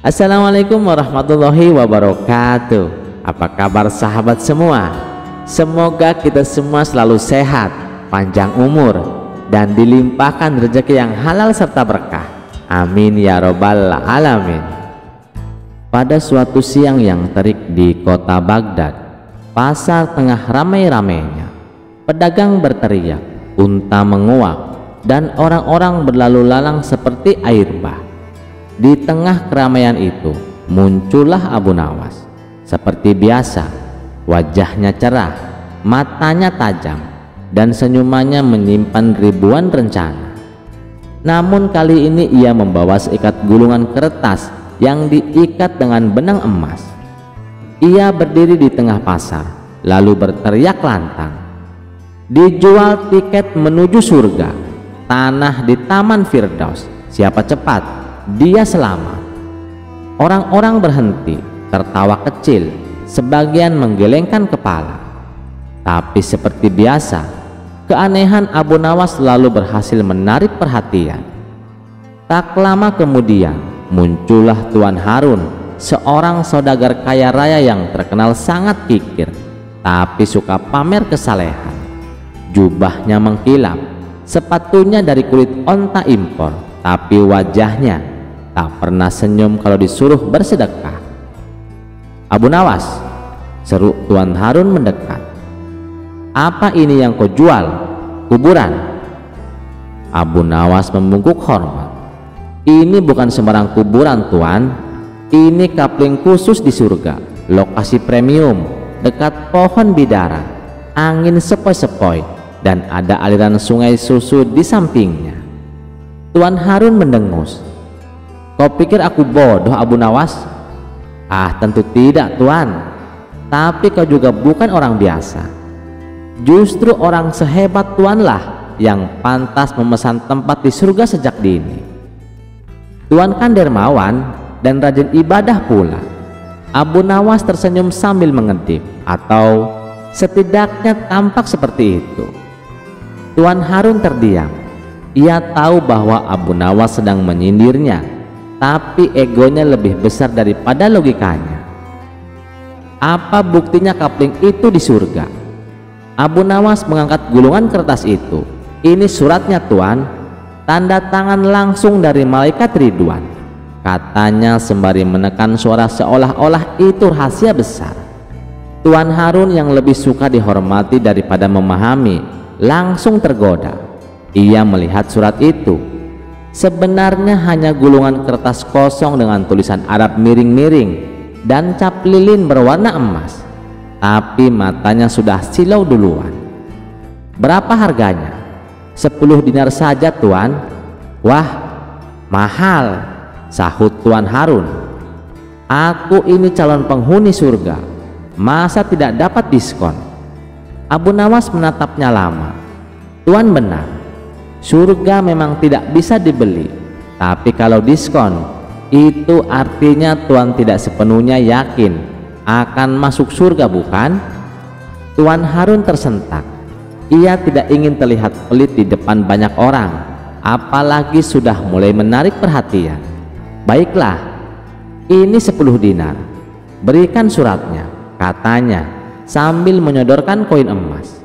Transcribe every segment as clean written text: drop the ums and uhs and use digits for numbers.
Assalamualaikum warahmatullahi wabarakatuh. Apa kabar sahabat semua? Semoga kita semua selalu sehat, panjang umur, dan dilimpahkan rezeki yang halal serta berkah. Amin ya robbal alamin. Pada suatu siang yang terik di kota Baghdad, pasar tengah ramai-ramainya. Pedagang berteriak, unta menguak, dan orang-orang berlalu lalang seperti air bah. Di tengah keramaian itu muncullah Abu Nawas. Seperti biasa, wajahnya cerah, matanya tajam, dan senyumannya menyimpan ribuan rencana. Namun kali ini ia membawa seikat gulungan kertas yang diikat dengan benang emas. Ia berdiri di tengah pasar lalu berteriak lantang, "Dijual tiket menuju surga, tanah di Taman Firdaus. Siapa cepat, dia selamat." Orang-orang berhenti, tertawa kecil, sebagian menggelengkan kepala. Tapi seperti biasa, keanehan Abu Nawas selalu berhasil menarik perhatian. Tak lama kemudian muncullah Tuan Harun, seorang saudagar kaya raya yang terkenal sangat kikir, tapi suka pamer kesalehan. Jubahnya mengkilap, sepatunya dari kulit onta impor, tapi wajahnya tak pernah senyum kalau disuruh bersedekah. "Abu Nawas," seru Tuan Harun mendekat. "Apa ini yang kau jual? Kuburan?" Abu Nawas membungkuk hormat. "Ini bukan sembarang kuburan, Tuan. Ini kapling khusus di surga, lokasi premium, dekat pohon bidara, angin sepoi-sepoi, dan ada aliran sungai susu di sampingnya." Tuan Harun mendengus. "Kau pikir aku bodoh, Abu Nawas?" "Ah, tentu tidak, Tuan. Tapi kau juga bukan orang biasa. Justru orang sehebat Tuanlah yang pantas memesan tempat di surga sejak dini. Tuan kan dermawan dan rajin ibadah pula." Abu Nawas tersenyum sambil mengedip, atau setidaknya tampak seperti itu. Tuan Harun terdiam. Ia tahu bahwa Abu Nawas sedang menyindirnya, tapi egonya lebih besar daripada logikanya. "Apa buktinya kapling itu di surga?" Abu Nawas mengangkat gulungan kertas itu. "Ini suratnya, Tuan. Tanda tangan langsung dari malaikat Ridwan," katanya sembari menekan suara seolah-olah itu rahasia besar. Tuan Harun yang lebih suka dihormati daripada memahami langsung tergoda. Ia melihat surat itu. Sebenarnya hanya gulungan kertas kosong dengan tulisan Arab miring-miring dan cap lilin berwarna emas, tapi matanya sudah silau duluan. "Berapa harganya?" "10 dinar saja, Tuan." "Wah, mahal," sahut Tuan Harun. "Aku ini calon penghuni surga, masa tidak dapat diskon?" Abu Nawas menatapnya lama. "Tuan benar, surga memang tidak bisa dibeli, tapi kalau diskon, itu artinya Tuan tidak sepenuhnya yakin akan masuk surga, bukan?" Tuan Harun tersentak. Ia tidak ingin terlihat pelit di depan banyak orang, apalagi sudah mulai menarik perhatian. "Baiklah, ini 10 dinar. Berikan suratnya," katanya sambil menyodorkan koin emas.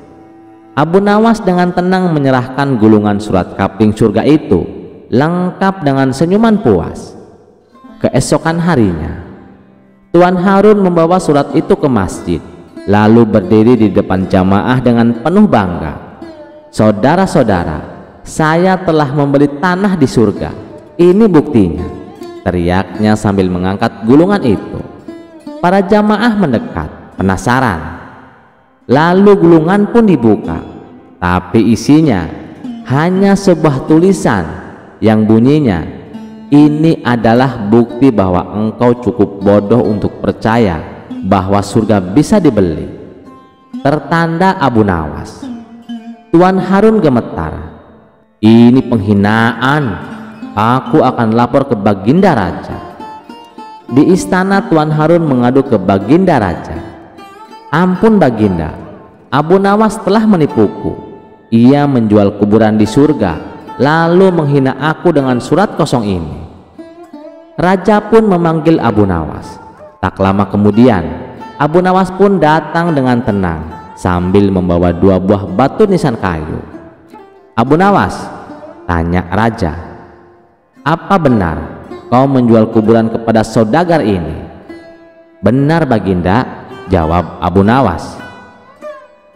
Abu Nawas dengan tenang menyerahkan gulungan surat kapling surga itu, lengkap dengan senyuman puas. Keesokan harinya, Tuan Harun membawa surat itu ke masjid, lalu berdiri di depan jamaah dengan penuh bangga. "Saudara-saudara, saya telah membeli tanah di surga. Ini buktinya," teriaknya sambil mengangkat gulungan itu. Para jamaah mendekat, penasaran. Lalu gulungan pun dibuka, tapi isinya hanya sebuah tulisan yang bunyinya, "Ini adalah bukti bahwa engkau cukup bodoh untuk percaya bahwa surga bisa dibeli." Tertanda Abu Nawas. Tuan Harun gemetar. "Ini penghinaan. Aku akan lapor ke Baginda Raja." Di istana Tuan Harun mengadu ke Baginda Raja. "Ampun Baginda, Abu Nawas telah menipuku. Ia menjual kuburan di surga, lalu menghina aku dengan surat kosong ini." Raja pun memanggil Abu Nawas. Tak lama kemudian, Abu Nawas pun datang dengan tenang sambil membawa 2 buah batu nisan kayu. "Abu Nawas," tanya raja, "apa benar kau menjual kuburan kepada saudagar ini?" "Benar Baginda," jawab Abu Nawas.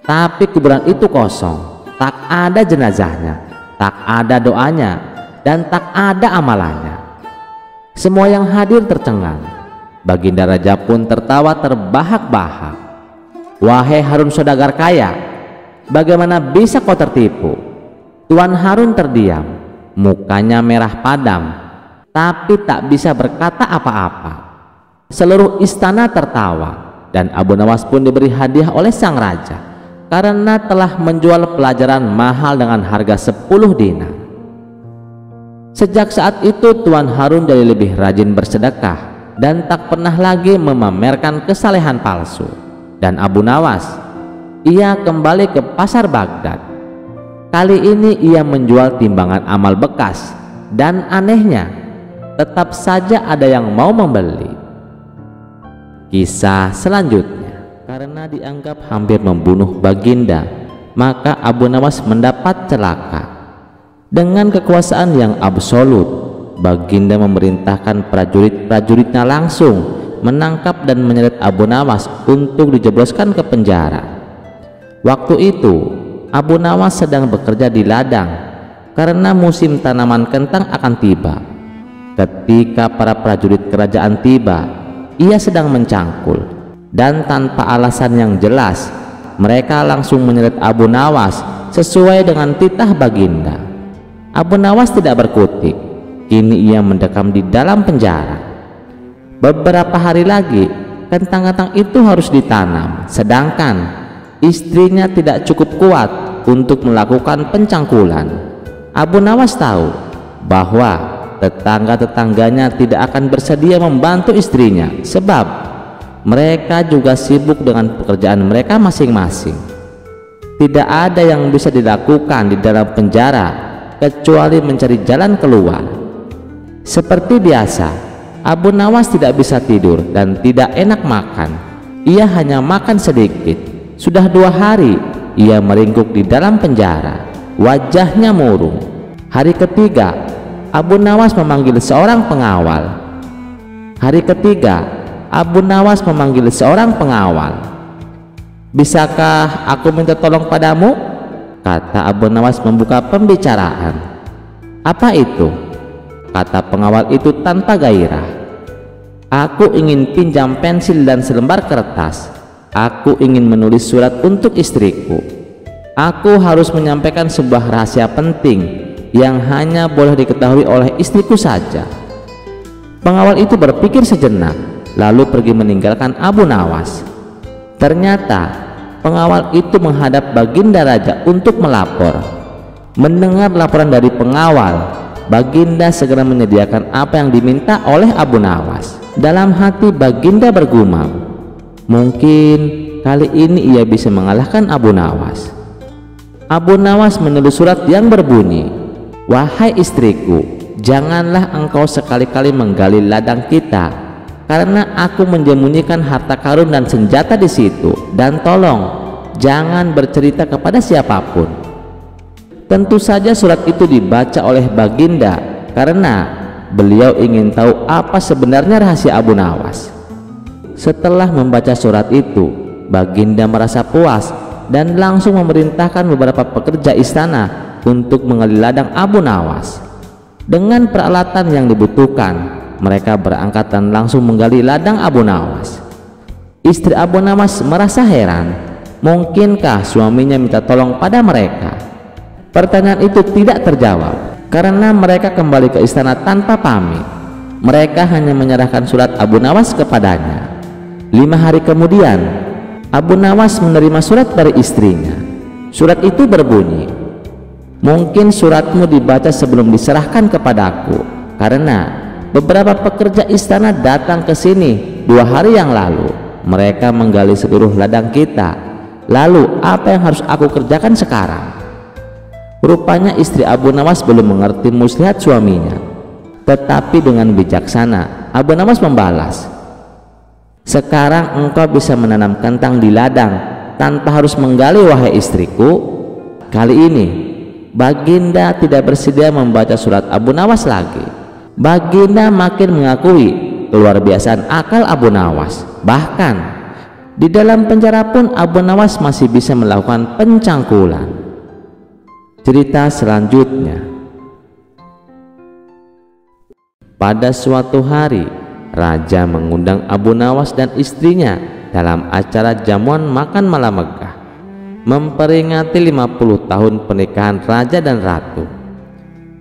"Tapi kuburan itu kosong, tak ada jenazahnya, tak ada doanya, dan tak ada amalannya." Semua yang hadir tercengang. Baginda Raja pun tertawa terbahak-bahak. "Wahai Harun saudagar kaya, bagaimana bisa kau tertipu?" Tuan Harun terdiam, mukanya merah padam, tapi tak bisa berkata apa-apa. Seluruh istana tertawa, dan Abu Nawas pun diberi hadiah oleh sang raja karena telah menjual pelajaran mahal dengan harga 10 dinar. Sejak saat itu Tuan Harun jadi lebih rajin bersedekah dan tak pernah lagi memamerkan kesalehan palsu. Dan Abu Nawas, ia kembali ke pasar Baghdad. Kali ini ia menjual timbangan amal bekas, dan anehnya tetap saja ada yang mau membeli. Kisah selanjutnya, karena dianggap hampir membunuh Baginda, maka Abu Nawas mendapat celaka. Dengan kekuasaan yang absolut, Baginda memerintahkan prajurit-prajuritnya langsung menangkap dan menyeret Abu Nawas untuk dijebloskan ke penjara. Waktu itu Abu Nawas sedang bekerja di ladang karena musim tanaman kentang akan tiba. Ketika para prajurit kerajaan tiba, ia sedang mencangkul, dan tanpa alasan yang jelas mereka langsung menyeret Abu Nawas sesuai dengan titah Baginda. Abu Nawas tidak berkutik, kini ia mendekam di dalam penjara. Beberapa hari lagi kentang-kentang itu harus ditanam, sedangkan istrinya tidak cukup kuat untuk melakukan pencangkulan. Abu Nawas tahu bahwa tetangga-tetangganya tidak akan bersedia membantu istrinya, sebab mereka juga sibuk dengan pekerjaan mereka masing-masing. Tidak ada yang bisa dilakukan di dalam penjara kecuali mencari jalan keluar. Seperti biasa, Abu Nawas tidak bisa tidur dan tidak enak makan. Ia hanya makan sedikit. Sudah 2 hari ia meringkuk di dalam penjara, wajahnya murung. Hari ketiga Abu Nawas memanggil seorang pengawal. "Bisakah aku minta tolong padamu?" kata Abu Nawas membuka pembicaraan. "Apa itu?" kata pengawal itu tanpa gairah. "Aku ingin pinjam pensil dan selembar kertas. Aku ingin menulis surat untuk istriku. Aku harus menyampaikan sebuah rahasia penting yang hanya boleh diketahui oleh istriku saja." Pengawal itu berpikir sejenak, lalu pergi meninggalkan Abu Nawas. Ternyata pengawal itu menghadap Baginda Raja untuk melapor. Mendengar laporan dari pengawal, Baginda segera menyediakan apa yang diminta oleh Abu Nawas. Dalam hati Baginda bergumam, mungkin kali ini ia bisa mengalahkan Abu Nawas. Abu Nawas menulis surat yang berbunyi, "Wahai istriku, janganlah engkau sekali-kali menggali ladang kita, karena aku menyembunyikan harta karun dan senjata di situ, dan tolong jangan bercerita kepada siapapun." Tentu saja surat itu dibaca oleh Baginda karena beliau ingin tahu apa sebenarnya rahasia Abu Nawas. Setelah membaca surat itu, Baginda merasa puas dan langsung memerintahkan beberapa pekerja istana untuk menggali ladang Abu Nawas. Dengan peralatan yang dibutuhkan, mereka berangkat dan langsung menggali ladang Abu Nawas. Istri Abu Nawas merasa heran, mungkinkah suaminya minta tolong pada mereka? Pertanyaan itu tidak terjawab karena mereka kembali ke istana tanpa pamit. Mereka hanya menyerahkan surat Abu Nawas kepadanya. 5 hari kemudian, Abu Nawas menerima surat dari istrinya. Surat itu berbunyi, "Mungkin suratmu dibaca sebelum diserahkan kepadaku, karena beberapa pekerja istana datang ke sini 2 hari yang lalu. Mereka menggali seluruh ladang kita. Lalu apa yang harus aku kerjakan sekarang?" Rupanya istri Abu Nawas belum mengerti muslihat suaminya. Tetapi dengan bijaksana Abu Nawas membalas, "Sekarang engkau bisa menanam kentang di ladang tanpa harus menggali, wahai istriku." Kali ini Baginda tidak bersedia membaca surat Abu Nawas lagi. Baginda makin mengakui keluar biasaan akal Abu Nawas. Bahkan di dalam penjara pun Abu Nawas masih bisa melakukan pencangkulan. Cerita selanjutnya. Pada suatu hari, raja mengundang Abu Nawas dan istrinya dalam acara jamuan makan malam megah, memperingati 50 tahun pernikahan raja dan ratu.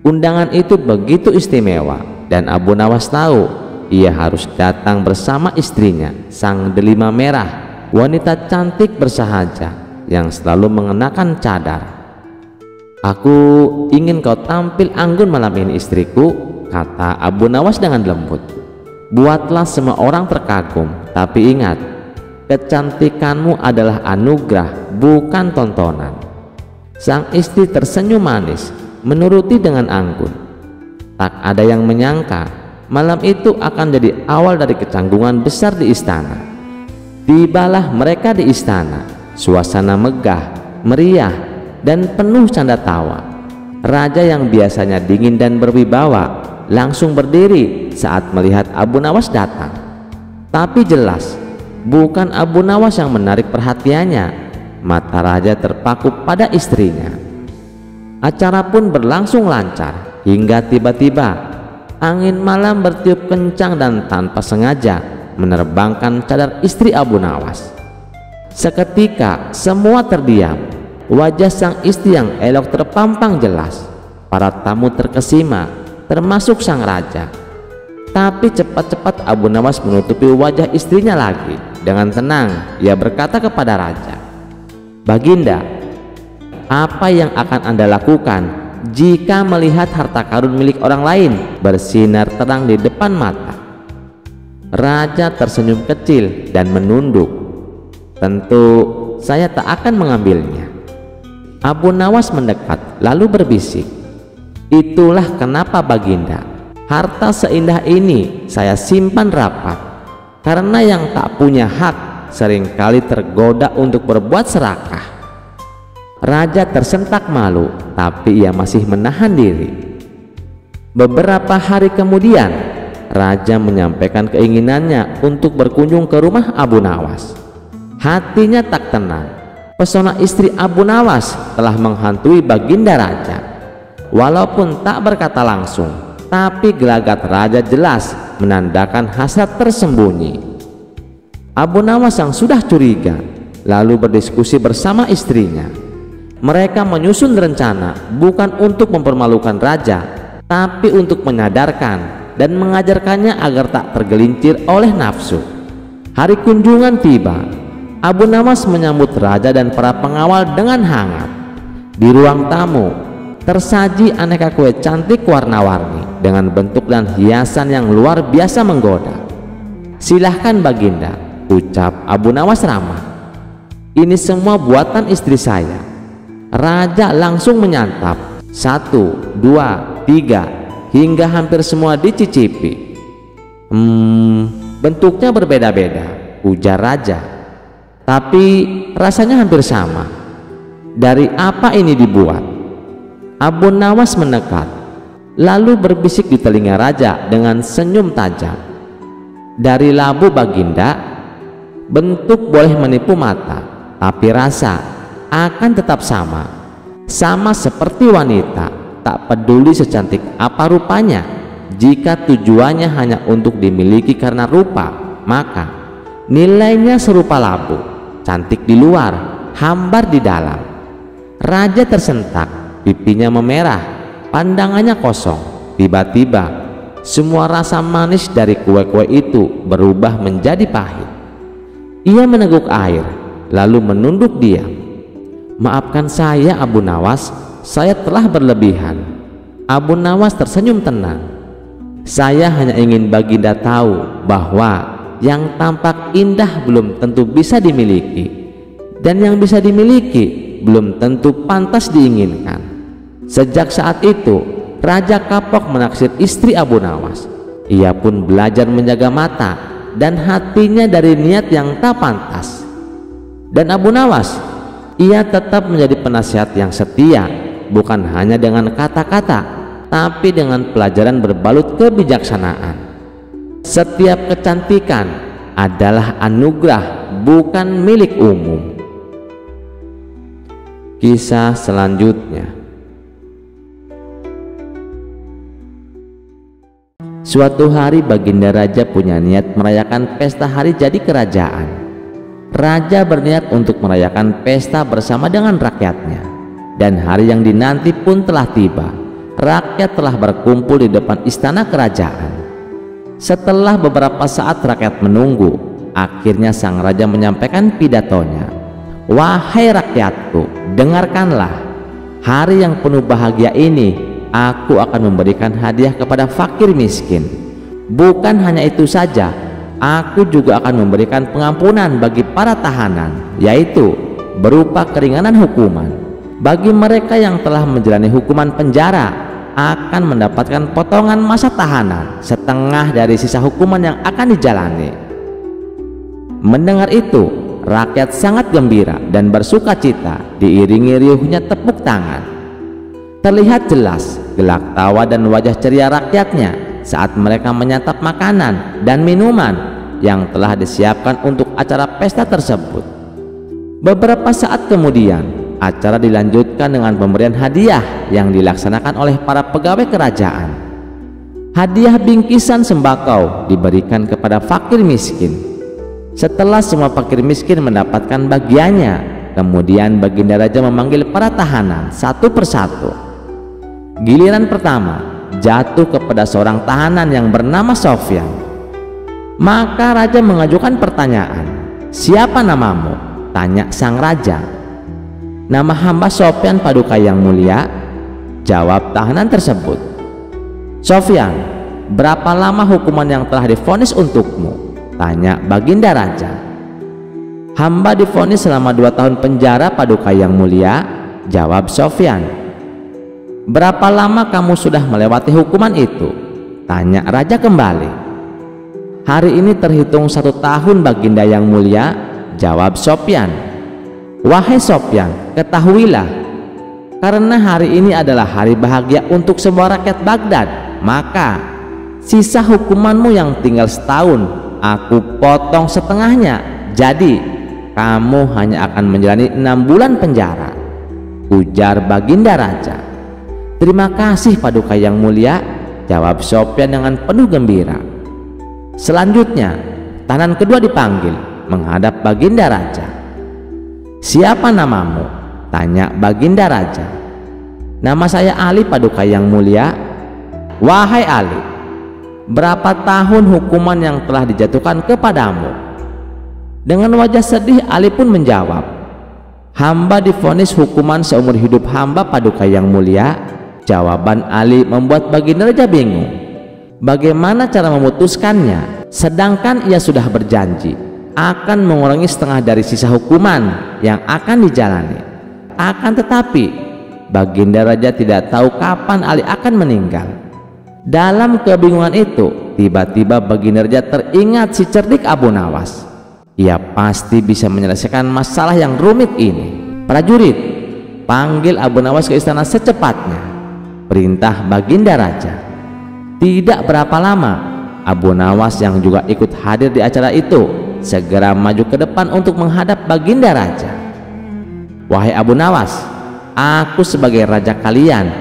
Undangan itu begitu istimewa dan Abu Nawas tahu ia harus datang bersama istrinya, sang delima merah, wanita cantik bersahaja yang selalu mengenakan cadar. "Aku ingin kau tampil anggun malam ini, istriku," kata Abu Nawas dengan lembut. "Buatlah semua orang terkagum, tapi ingat, kecantikanmu adalah anugerah, bukan tontonan." Sang istri tersenyum manis, menuruti dengan anggun. Tak ada yang menyangka malam itu akan jadi awal dari kecanggungan besar di istana. Tibalah mereka di istana, suasana megah, meriah, dan penuh canda tawa. Raja yang biasanya dingin dan berwibawa langsung berdiri saat melihat Abu Nawas datang. Tapi jelas bukan Abu Nawas yang menarik perhatiannya. Mata raja terpaku pada istrinya. Acara pun berlangsung lancar hingga tiba-tiba angin malam bertiup kencang dan tanpa sengaja menerbangkan cadar istri Abu Nawas. Seketika semua terdiam. Wajah sang istri yang elok terpampang jelas. Para tamu terkesima, termasuk sang raja. Tapi cepat-cepat Abu Nawas menutupi wajah istrinya lagi. Dengan tenang ia berkata kepada raja, "Baginda, apa yang akan Anda lakukan jika melihat harta karun milik orang lain bersinar terang di depan mata?" Raja tersenyum kecil dan menunduk. "Tentu saya tak akan mengambilnya." Abu Nawas mendekat lalu berbisik, "Itulah kenapa Baginda, harta seindah ini saya simpan rapat, karena yang tak punya hak seringkali tergoda untuk berbuat serakah." Raja tersentak malu, tapi ia masih menahan diri. Beberapa hari kemudian, raja menyampaikan keinginannya untuk berkunjung ke rumah Abu Nawas. Hatinya tak tenang. Pesona istri Abu Nawas telah menghantui Baginda raja. Walaupun tak berkata langsung, tapi gelagat raja jelas menandakan hasrat tersembunyi. Abu Nawas yang sudah curiga lalu berdiskusi bersama istrinya. Mereka menyusun rencana bukan untuk mempermalukan raja, tapi untuk menyadarkan dan mengajarkannya agar tak tergelincir oleh nafsu. Hari kunjungan tiba. Abu Nawas menyambut raja dan para pengawal dengan hangat. Di ruang tamu tersaji aneka kue cantik warna-warni dengan bentuk dan hiasan yang luar biasa menggoda. "Silahkan Baginda," ucap Abu Nawas ramah. "Ini semua buatan istri saya." Raja langsung menyantap. 1, 2, 3 hingga hampir semua dicicipi. Bentuknya berbeda-beda," ujar raja, "tapi rasanya hampir sama. Dari apa ini dibuat?" Abu Nawas mendekat lalu berbisik di telinga raja dengan senyum tajam, "Dari labu Baginda. Bentuk boleh menipu mata, tapi rasa akan tetap sama. Sama seperti wanita, tak peduli secantik apa rupanya. Jika tujuannya hanya untuk dimiliki karena rupa, maka nilainya serupa labu, cantik di luar, hambar di dalam." Raja tersentak, pipinya memerah, pandangannya kosong. Tiba-tiba semua rasa manis dari kue-kue itu berubah menjadi pahit. Ia meneguk air lalu menunduk diam. "Maafkan saya Abu Nawas, saya telah berlebihan." Abu Nawas tersenyum tenang. "Saya hanya ingin Baginda tahu bahwa yang tampak indah belum tentu bisa dimiliki, dan yang bisa dimiliki belum tentu pantas diinginkan. Sejak saat itu Raja kapok menaksir istri Abu Nawas. Ia pun belajar menjaga mata dan hatinya dari niat yang tak pantas. Dan Abu Nawas, ia tetap menjadi penasihat yang setia, bukan hanya dengan kata-kata, tapi dengan pelajaran berbalut kebijaksanaan. Setiap kecantikan adalah anugerah, bukan milik umum. Kisah selanjutnya. Suatu hari Baginda Raja punya niat merayakan pesta hari jadi kerajaan. Raja berniat untuk merayakan pesta bersama dengan rakyatnya. Dan hari yang dinanti pun telah tiba. Rakyat telah berkumpul di depan istana kerajaan. Setelah beberapa saat rakyat menunggu, akhirnya sang raja menyampaikan pidatonya. "Wahai rakyatku, dengarkanlah. Hari yang penuh bahagia ini, aku akan memberikan hadiah kepada fakir miskin. Bukan hanya itu saja, aku juga akan memberikan pengampunan bagi para tahanan, yaitu berupa keringanan hukuman. Bagi mereka yang telah menjalani hukuman penjara, akan mendapatkan potongan masa tahanan setengah dari sisa hukuman yang akan dijalani." Mendengar itu, rakyat sangat gembira dan bersuka cita, diiringi riuhnya tepuk tangan. Terlihat jelas gelak tawa dan wajah ceria rakyatnya saat mereka menyantap makanan dan minuman yang telah disiapkan untuk acara pesta tersebut. Beberapa saat kemudian, acara dilanjutkan dengan pemberian hadiah yang dilaksanakan oleh para pegawai kerajaan. Hadiah bingkisan sembako diberikan kepada fakir miskin. Setelah semua fakir miskin mendapatkan bagiannya, kemudian Baginda Raja memanggil para tahanan satu persatu. Giliran pertama jatuh kepada seorang tahanan yang bernama Sofyan. Maka raja mengajukan pertanyaan, "Siapa namamu?" tanya sang raja. "Nama hamba Sofyan Paduka yang mulia," jawab tahanan tersebut. "Sofyan, berapa lama hukuman yang telah divonis untukmu?" tanya Baginda Raja. "Hamba divonis selama 2 tahun penjara Paduka yang mulia," jawab Sofyan. "Berapa lama kamu sudah melewati hukuman itu?" tanya raja kembali. "Hari ini terhitung 1 tahun Baginda yang mulia," jawab Sofyan. "Wahai Sofyan, ketahuilah, karena hari ini adalah hari bahagia untuk semua rakyat Baghdad, maka sisa hukumanmu yang tinggal setahun aku potong setengahnya. Jadi kamu hanya akan menjalani 6 bulan penjara," ujar Baginda Raja. "Terima kasih Paduka yang mulia," jawab Sofyan dengan penuh gembira. Selanjutnya tahanan kedua dipanggil menghadap Baginda Raja. "Siapa namamu?" tanya Baginda Raja. "Nama saya Ali Paduka yang mulia." "Wahai Ali, berapa tahun hukuman yang telah dijatuhkan kepadamu?" Dengan wajah sedih Ali pun menjawab, "Hamba divonis hukuman seumur hidup hamba Paduka yang mulia." Jawaban Ali membuat Baginda Raja bingung. Bagaimana cara memutuskannya, sedangkan ia sudah berjanji akan mengurangi setengah dari sisa hukuman yang akan dijalani. Akan tetapi Baginda Raja tidak tahu kapan Ali akan meninggal. Dalam kebingungan itu, tiba-tiba Baginda Raja teringat si cerdik Abu Nawas. Ia pasti bisa menyelesaikan masalah yang rumit ini. "Prajurit, panggil Abu Nawas ke istana secepatnya," perintah Baginda Raja. Tidak berapa lama, Abu Nawas yang juga ikut hadir di acara itu segera maju ke depan untuk menghadap Baginda Raja. "Wahai Abu Nawas, aku sebagai raja kalian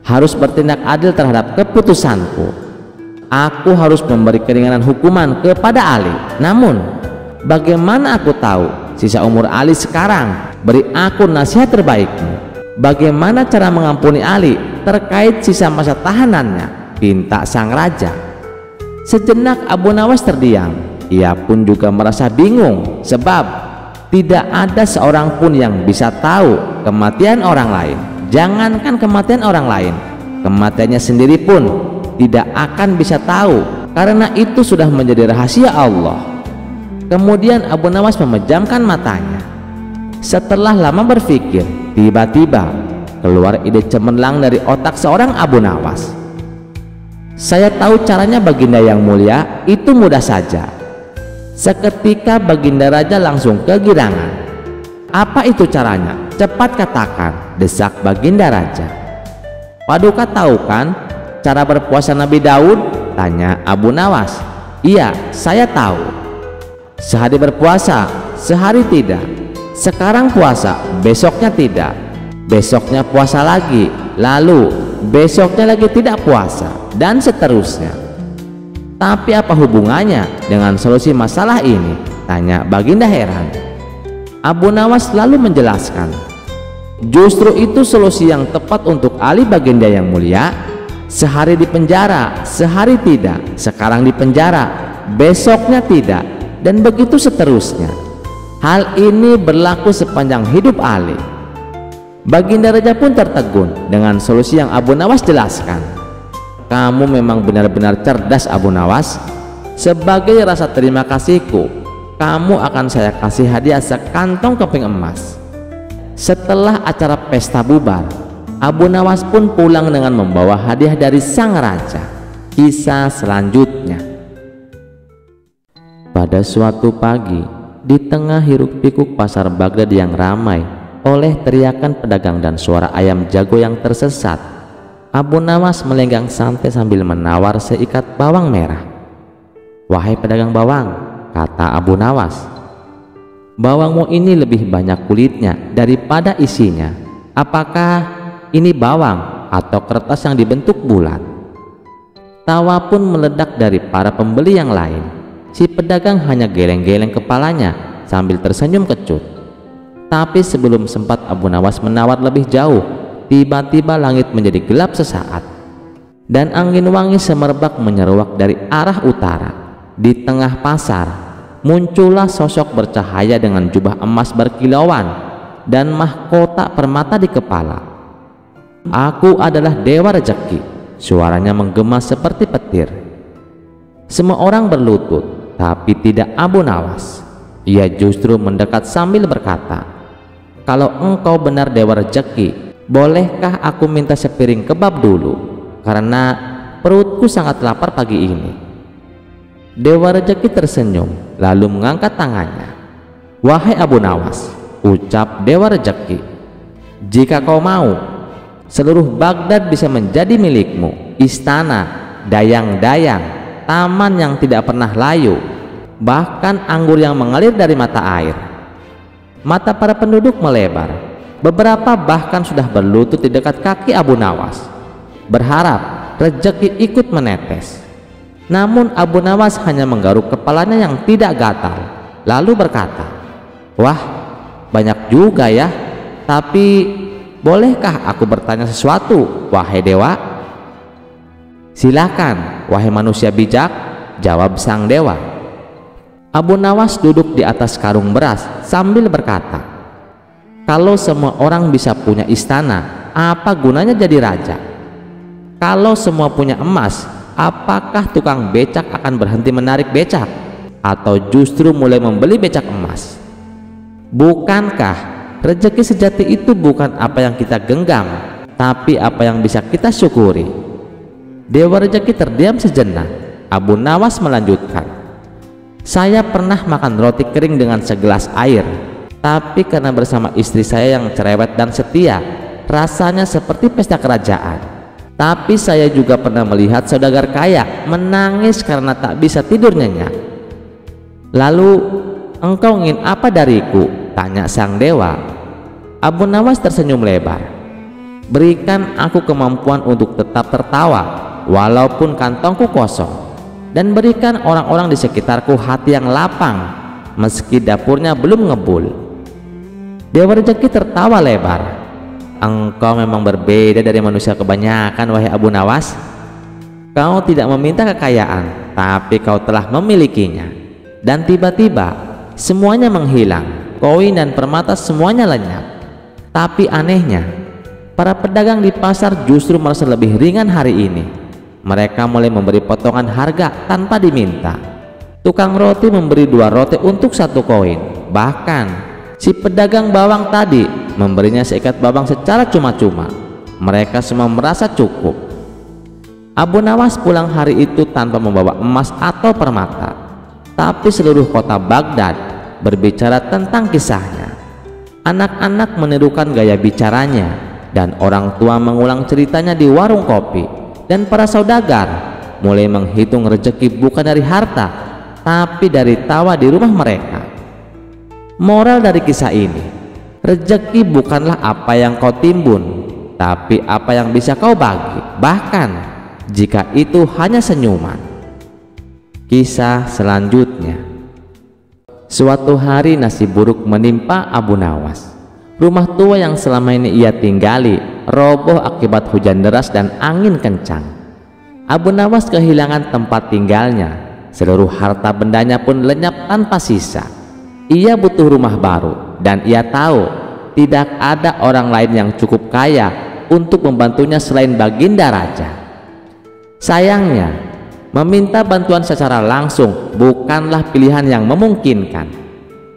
harus bertindak adil terhadap keputusanku. Aku harus memberi keringanan hukuman kepada Ali. Namun, bagaimana aku tahu sisa umur Ali sekarang? Beri aku nasihat terbaikmu. Bagaimana cara mengampuni Ali terkait sisa masa tahanannya?" pinta sang raja. Sejenak Abu Nawas terdiam. Ia pun juga merasa bingung, sebab tidak ada seorang pun yang bisa tahu kematian orang lain. Jangankan kematian orang lain, kematiannya sendiri pun tidak akan bisa tahu, karena itu sudah menjadi rahasia Allah. Kemudian Abu Nawas memejamkan matanya. Setelah lama berpikir, tiba-tiba keluar ide cemerlang dari otak seorang Abu Nawas. "Saya tahu caranya Baginda yang mulia, itu mudah saja." Seketika Baginda Raja langsung kegirangan. "Apa itu caranya? Cepat katakan," desak Baginda Raja. "Paduka tahu kan cara berpuasa Nabi Daud?" tanya Abu Nawas. "Iya, saya tahu. Sehari berpuasa, sehari tidak. Sekarang puasa, besoknya tidak. Besoknya puasa lagi, lalu besoknya lagi tidak puasa, dan seterusnya." "Tapi apa hubungannya dengan solusi masalah ini?" tanya Baginda heran. Abu Nawas lalu menjelaskan, "Justru itu solusi yang tepat untuk Ali Baginda yang mulia. Sehari di penjara, sehari tidak. Sekarang di penjara, besoknya tidak, dan begitu seterusnya. Hal ini berlaku sepanjang hidup Ali." Baginda Raja pun tertegun dengan solusi yang Abu Nawas jelaskan. "Kamu memang benar-benar cerdas, Abu Nawas. Sebagai rasa terima kasihku, kamu akan saya kasih hadiah sekantong keping emas." Setelah acara pesta bubar, Abu Nawas pun pulang dengan membawa hadiah dari sang raja. Kisah selanjutnya. Pada suatu pagi, di tengah hiruk-pikuk pasar Baghdad yang ramai oleh teriakan pedagang dan suara ayam jago yang tersesat, Abu Nawas melenggang santai sambil menawar seikat bawang merah. "Wahai pedagang bawang," kata Abu Nawas, "bawangmu ini lebih banyak kulitnya daripada isinya. Apakah ini bawang atau kertas yang dibentuk bulat?" Tawa pun meledak dari para pembeli yang lain. Si pedagang hanya geleng-geleng kepalanya sambil tersenyum kecut. Tapi sebelum sempat Abu Nawas menawar lebih jauh, tiba-tiba langit menjadi gelap sesaat dan angin wangi semerbak menyeruak dari arah utara. Di tengah pasar muncullah sosok bercahaya dengan jubah emas berkilauan dan mahkota permata di kepala. "Aku adalah Dewa Rezeki," suaranya menggema seperti petir. Semua orang berlutut, tapi tidak Abu Nawas. Ia justru mendekat sambil berkata, "Kalau engkau benar Dewa Rezeki, bolehkah aku minta sepiring kebab dulu? Karena perutku sangat lapar pagi ini." Dewa Rezeki tersenyum lalu mengangkat tangannya. "Wahai Abu Nawas," ucap Dewa Rezeki, "jika kau mau, seluruh Baghdad bisa menjadi milikmu. Istana, dayang-dayang, taman yang tidak pernah layu, bahkan anggur yang mengalir dari mata air." Mata para penduduk melebar. Beberapa bahkan sudah berlutut di dekat kaki Abu Nawas, berharap rezeki ikut menetes. Namun Abu Nawas hanya menggaruk kepalanya yang tidak gatal, lalu berkata, "Wah, banyak juga ya. Tapi bolehkah aku bertanya sesuatu, wahai dewa?" "Silakan, wahai manusia bijak," jawab sang dewa. Abu Nawas duduk di atas karung beras sambil berkata, "Kalau semua orang bisa punya istana, apa gunanya jadi raja? Kalau semua punya emas, apakah tukang becak akan berhenti menarik becak? Atau justru mulai membeli becak emas? Bukankah rezeki sejati itu bukan apa yang kita genggam, tapi apa yang bisa kita syukuri?" Dewa Rezeki terdiam sejenak. Abu Nawas melanjutkan, "Saya pernah makan roti kering dengan segelas air, tapi karena bersama istri saya yang cerewet dan setia, rasanya seperti pesta kerajaan. Tapi saya juga pernah melihat saudagar kaya menangis karena tak bisa tidur nyenyak." "Lalu engkau ingin apa dariku?" tanya sang dewa. Abu Nawas tersenyum lebar. "Berikan aku kemampuan untuk tetap tertawa walaupun kantongku kosong, dan berikan orang-orang di sekitarku hati yang lapang meski dapurnya belum ngebul." Dewa Rezeki tertawa lebar. "Engkau memang berbeda dari manusia kebanyakan, wahai Abu Nawas. Kau tidak meminta kekayaan, tapi kau telah memilikinya. Dan tiba-tiba semuanya menghilang, koin dan permata semuanya lenyap. Tapi anehnya, para pedagang di pasar justru merasa lebih ringan hari ini. Mereka mulai memberi potongan harga tanpa diminta. Tukang roti memberi 2 roti untuk 1 koin. Bahkan si pedagang bawang tadi memberinya seikat babang secara cuma-cuma. Mereka semua merasa cukup. Abu Nawas pulang hari itu tanpa membawa emas atau permata, tapi seluruh kota Baghdad berbicara tentang kisahnya. Anak-anak menirukan gaya bicaranya, dan orang tua mengulang ceritanya di warung kopi, dan para saudagar mulai menghitung rezeki bukan dari harta, tapi dari tawa di rumah mereka. Moral dari kisah ini, rezeki bukanlah apa yang kau timbun, tapi apa yang bisa kau bagi, bahkan jika itu hanya senyuman. Kisah selanjutnya. Suatu hari nasib buruk menimpa Abu Nawas. Rumah tua yang selama ini ia tinggali roboh akibat hujan deras dan angin kencang. Abu Nawas kehilangan tempat tinggalnya. Seluruh harta bendanya pun lenyap tanpa sisa. Ia butuh rumah baru, dan ia tahu tidak ada orang lain yang cukup kaya untuk membantunya selain Baginda Raja. Sayangnya, meminta bantuan secara langsung bukanlah pilihan yang memungkinkan.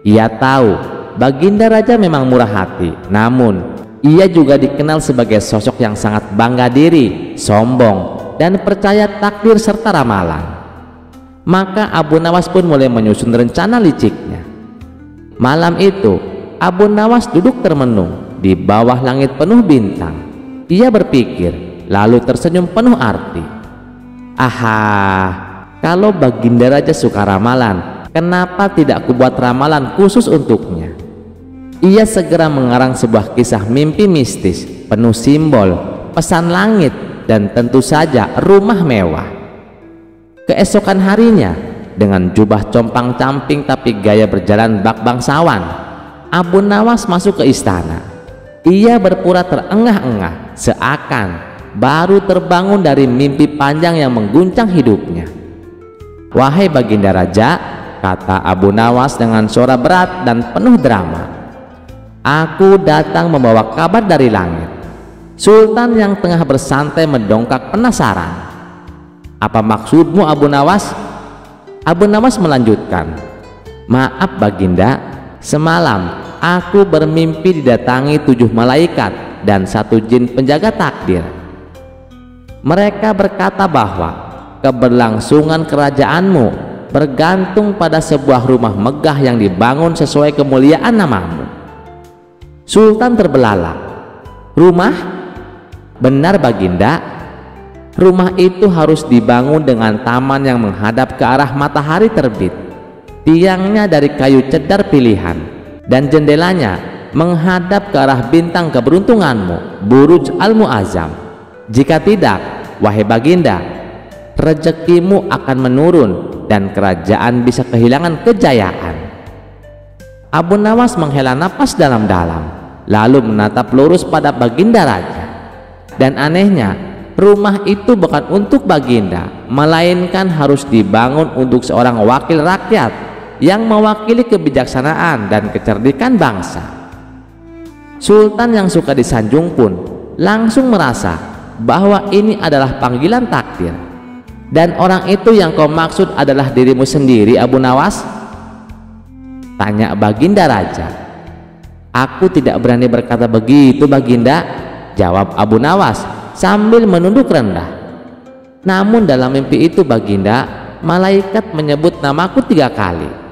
Ia tahu Baginda Raja memang murah hati, namun ia juga dikenal sebagai sosok yang sangat bangga diri, sombong, dan percaya takdir serta ramalan. Maka Abu Nawas pun mulai menyusun rencana liciknya. Malam itu Abu Nawas duduk termenung di bawah langit penuh bintang. Ia berpikir, lalu tersenyum penuh arti. Aha, kalau Baginda Raja suka ramalan, kenapa tidak kubuat ramalan khusus untuknya? Ia segera mengarang sebuah kisah mimpi mistis penuh simbol, pesan langit, dan tentu saja rumah mewah. Keesokan harinya, dengan jubah compang-camping tapi gaya berjalan bak bangsawan, Abu Nawas masuk ke istana. Ia berpura terengah-engah, seakan baru terbangun dari mimpi panjang yang mengguncang hidupnya. "Wahai Baginda Raja," kata Abu Nawas dengan suara berat dan penuh drama, "aku datang membawa kabar dari langit." Sultan yang tengah bersantai mendongkak penasaran. "Apa maksudmu, Abu Nawas?" Abu Nawas melanjutkan, "Maaf Baginda, semalam aku bermimpi didatangi 7 malaikat dan 1 jin penjaga takdir. Mereka berkata bahwa keberlangsungan kerajaanmu bergantung pada sebuah rumah megah yang dibangun sesuai kemuliaan namamu." Sultan terbelalak. "Rumah? Benar Baginda, rumah itu harus dibangun dengan taman yang menghadap ke arah matahari terbit. Tiangnya dari kayu cedar pilihan, dan jendelanya menghadap ke arah bintang keberuntunganmu, Buruj Al-Mu'azzam. Jika tidak, wahai Baginda, rezekimu akan menurun dan kerajaan bisa kehilangan kejayaan." Abu Nawas menghela napas dalam-dalam, lalu menatap lurus pada Baginda Raja. Dan anehnya, rumah itu bukan untuk Baginda, melainkan harus dibangun untuk seorang wakil rakyat yang mewakili kebijaksanaan dan kecerdikan bangsa. Sultan yang suka disanjung pun langsung merasa bahwa ini adalah panggilan takdir. "Dan orang itu yang kau maksud adalah dirimu sendiri, Abu Nawas?" tanya Baginda Raja. "Aku tidak berani berkata begitu Baginda," jawab Abu Nawas sambil menunduk rendah. "Namun dalam mimpi itu Baginda, malaikat menyebut namaku 3 kali."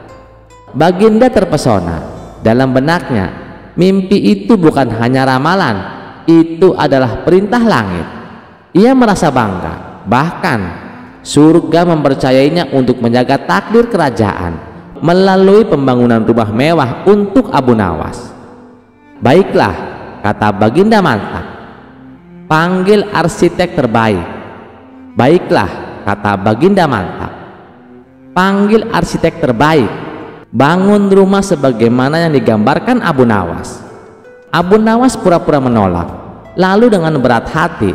Baginda terpesona. Dalam benaknya, mimpi itu bukan hanya ramalan, itu adalah perintah langit. Ia merasa bangga, bahkan surga mempercayainya untuk menjaga takdir kerajaan melalui pembangunan rumah mewah untuk Abu Nawas. "Baiklah," kata Baginda mantap, "panggil arsitek terbaik." "Baiklah," kata Baginda mantap, "panggil arsitek terbaik. Bangun rumah sebagaimana yang digambarkan Abu Nawas." Abu Nawas pura-pura menolak, lalu dengan berat hati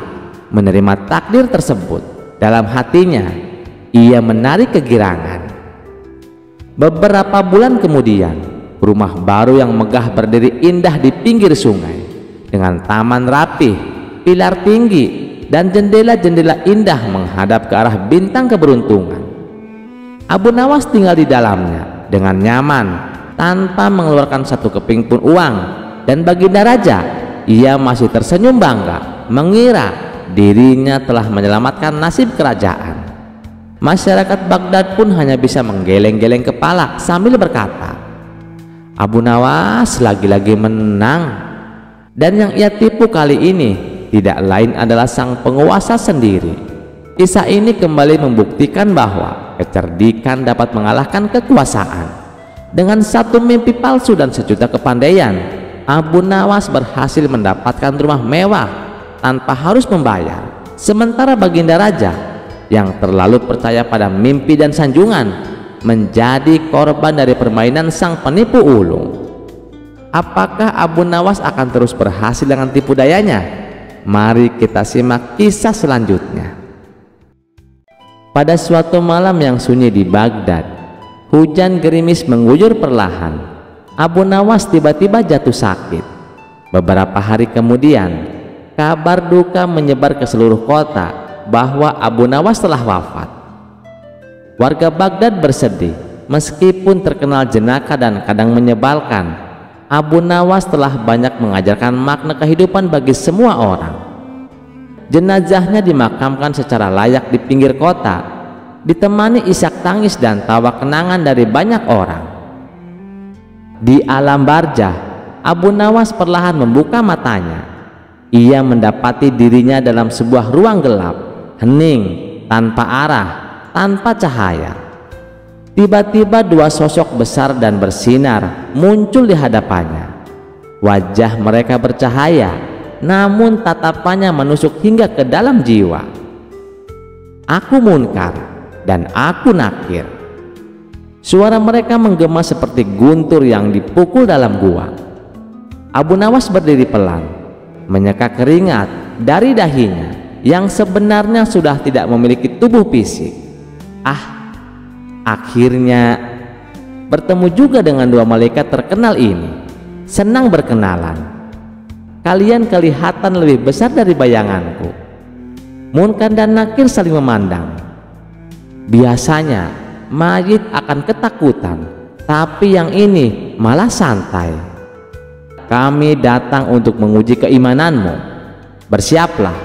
menerima takdir tersebut. Dalam hatinya, ia menarik kegirangan. Beberapa bulan kemudian, rumah baru yang megah berdiri indah di pinggir sungai, dengan taman rapih, pilar tinggi, dan jendela-jendela indah menghadap ke arah bintang keberuntungan. Abu Nawas tinggal di dalamnya dengan nyaman tanpa mengeluarkan 1 keping pun uang, Dan baginda raja, ia masih tersenyum bangga, mengira dirinya telah menyelamatkan nasib kerajaan. Masyarakat Baghdad pun hanya bisa menggeleng-geleng kepala sambil berkata, Abu Nawas lagi-lagi menang. Dan yang ia tipu kali ini tidak lain adalah sang penguasa sendiri. Kisah ini kembali membuktikan bahwa kecerdikan dapat mengalahkan kekuasaan. Dengan satu mimpi palsu dan sejuta kepandaian, Abu Nawas berhasil mendapatkan rumah mewah tanpa harus membayar. Sementara baginda raja yang terlalu percaya pada mimpi dan sanjungan menjadi korban dari permainan sang penipu ulung. Apakah Abu Nawas akan terus berhasil dengan tipu dayanya? Mari kita simak kisah selanjutnya. Pada suatu malam yang sunyi di Baghdad, hujan gerimis mengguyur perlahan. Abu Nawas tiba-tiba jatuh sakit. Beberapa hari kemudian, kabar duka menyebar ke seluruh kota bahwa Abu Nawas telah wafat. Warga Baghdad bersedih, meskipun terkenal jenaka dan kadang menyebalkan. Abu Nawas telah banyak mengajarkan makna kehidupan bagi semua orang. Jenazahnya dimakamkan secara layak di pinggir kota, ditemani isak tangis dan tawa kenangan dari banyak orang. Di alam barzah, Abu Nawas perlahan membuka matanya. Ia mendapati dirinya dalam sebuah ruang gelap, hening, tanpa arah, tanpa cahaya. Tiba-tiba dua sosok besar dan bersinar muncul di hadapannya. Wajah mereka bercahaya, namun tatapannya menusuk hingga ke dalam jiwa. Aku Munkar dan aku Nakir. Suara mereka menggema seperti guntur yang dipukul dalam gua. Abu Nawas berdiri pelan, menyeka keringat dari dahinya yang sebenarnya sudah tidak memiliki tubuh fisik. Akhirnya bertemu juga dengan dua malaikat terkenal ini. Senang berkenalan. Kalian kelihatan lebih besar dari bayanganku. Munkar dan Nakir saling memandang. Biasanya mayit akan ketakutan, tapi yang ini malah santai. Kami datang untuk menguji keimananmu. Bersiaplah.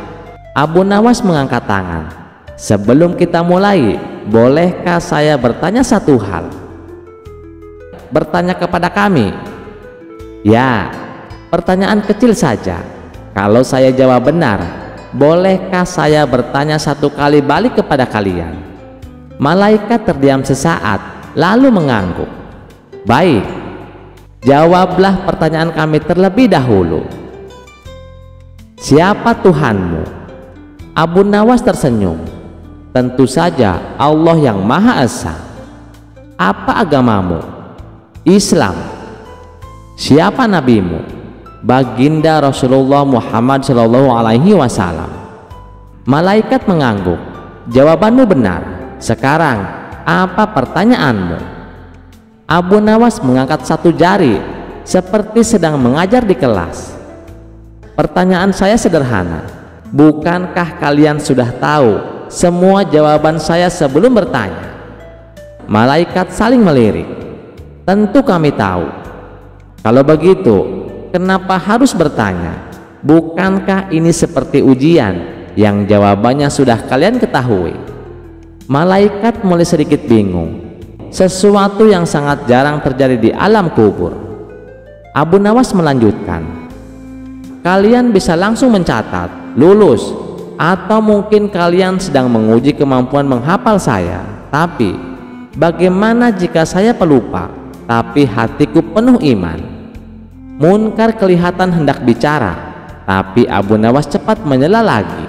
Abu Nawas mengangkat tangan. Sebelum kita mulai, bolehkah saya bertanya satu hal? Bertanya kepada kami? Ya, pertanyaan kecil saja. Kalau saya jawab benar, bolehkah saya bertanya satu kali balik kepada kalian? Malaikat terdiam sesaat, lalu mengangguk. Baik, jawablah pertanyaan kami terlebih dahulu. Siapa Tuhanmu? Abu Nawas tersenyum. Tentu saja Allah yang Maha Esa. Apa agamamu? Islam. Siapa nabimu? Baginda Rasulullah Muhammad SAW. Malaikat mengangguk. Jawabanmu benar. Sekarang apa pertanyaanmu? Abu Nawas mengangkat satu jari seperti sedang mengajar di kelas. Pertanyaan saya sederhana. Bukankah kalian sudah tahu semua jawaban saya sebelum bertanya? Malaikat saling melirik. Tentu kami tahu. Kalau begitu, kenapa harus bertanya? Bukankah ini seperti ujian yang jawabannya sudah kalian ketahui? Malaikat mulai sedikit bingung. Sesuatu yang sangat jarang terjadi di alam kubur. Abu Nawas melanjutkan. Kalian bisa langsung mencatat, lulus, atau mungkin kalian sedang menguji kemampuan menghafal saya. Tapi bagaimana jika saya pelupa tapi hatiku penuh iman? Munkar kelihatan hendak bicara, tapi Abu Nawas cepat menyela lagi.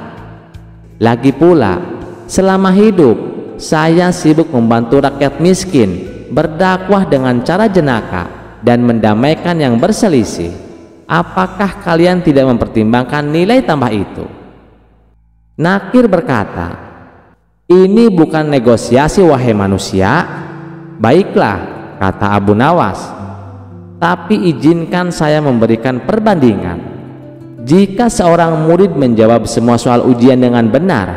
Lagi pula, selama hidup saya sibuk membantu rakyat miskin, berdakwah dengan cara jenaka, dan mendamaikan yang berselisih. Apakah kalian tidak mempertimbangkan nilai tambah itu? Nakir berkata, ini bukan negosiasi wahai manusia. Baiklah, kata Abu Nawas, tapi izinkan saya memberikan perbandingan. Jika seorang murid menjawab semua soal ujian dengan benar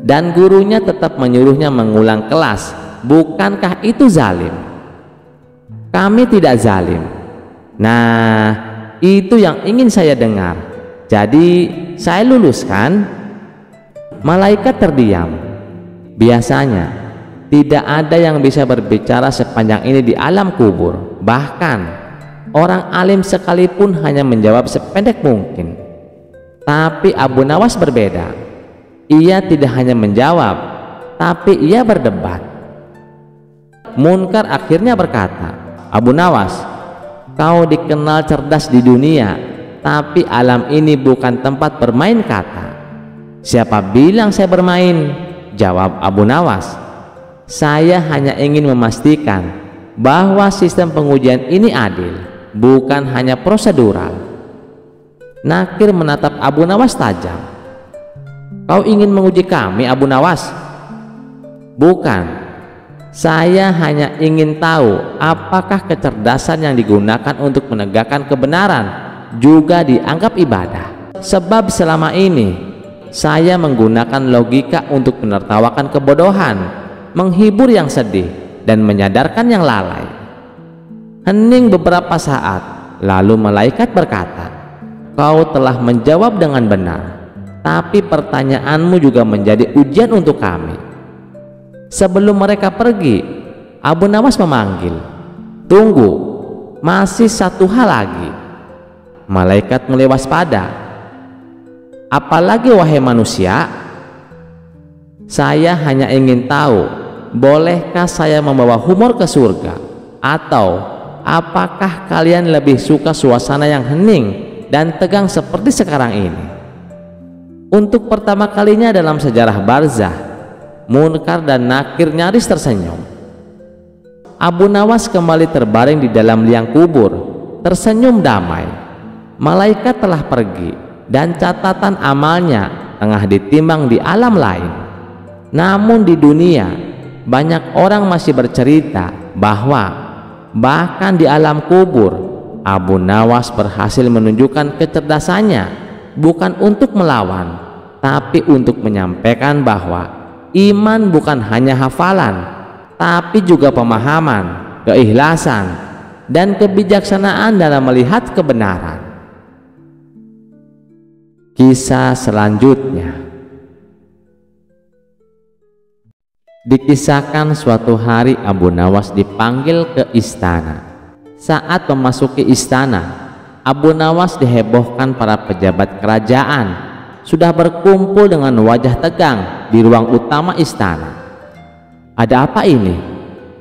dan gurunya tetap menyuruhnya mengulang kelas, bukankah itu zalim? Kami tidak zalim. Nah, itu yang ingin saya dengar. Jadi saya luluskan. Malaikat terdiam. Biasanya tidak ada yang bisa berbicara sepanjang ini di alam kubur. Bahkan orang alim sekalipun hanya menjawab sependek mungkin. Tapi Abu Nawas berbeda. Ia tidak hanya menjawab, tapi ia berdebat. Munkar akhirnya berkata, "Abu Nawas, kau dikenal cerdas di dunia, tapi alam ini bukan tempat bermain kata." "Siapa bilang saya bermain?" jawab Abu Nawas. "Saya hanya ingin memastikan bahwa sistem pengujian ini adil, bukan hanya prosedural." Nakir menatap Abu Nawas tajam. "Kau ingin menguji kami, Abu Nawas?" "Bukan, saya hanya ingin tahu apakah kecerdasan yang digunakan untuk menegakkan kebenaran juga dianggap ibadah. Sebab selama ini saya menggunakan logika untuk menertawakan kebodohan, menghibur yang sedih, dan menyadarkan yang lalai." Hening beberapa saat, lalu malaikat berkata, "Kau telah menjawab dengan benar, tapi pertanyaanmu juga menjadi ujian untuk kami." Sebelum mereka pergi, Abu Nawas memanggil, "Tunggu, masih satu hal lagi." Malaikat mulai waspada. "Apalagi wahai manusia?" "Saya hanya ingin tahu, bolehkah saya membawa humor ke surga? Atau apakah kalian lebih suka suasana yang hening dan tegang seperti sekarang ini?" Untuk pertama kalinya dalam sejarah barzah, Munkar dan Nakir nyaris tersenyum. Abu Nawas kembali terbaring di dalam liang kubur, tersenyum damai. Malaikat telah pergi dan catatan amalnya tengah ditimbang di alam lain. Namun di dunia, banyak orang masih bercerita bahwa bahkan di alam kubur, Abu Nawas berhasil menunjukkan kecerdasannya bukan untuk melawan, tapi untuk menyampaikan bahwa iman bukan hanya hafalan, tapi juga pemahaman, keikhlasan, dan kebijaksanaan dalam melihat kebenaran. Kisah selanjutnya. Dikisahkan suatu hari Abu Nawas dipanggil ke istana. Saat memasuki istana, Abu Nawas dihebohkan para pejabat kerajaan sudah berkumpul dengan wajah tegang di ruang utama istana. "Ada apa ini?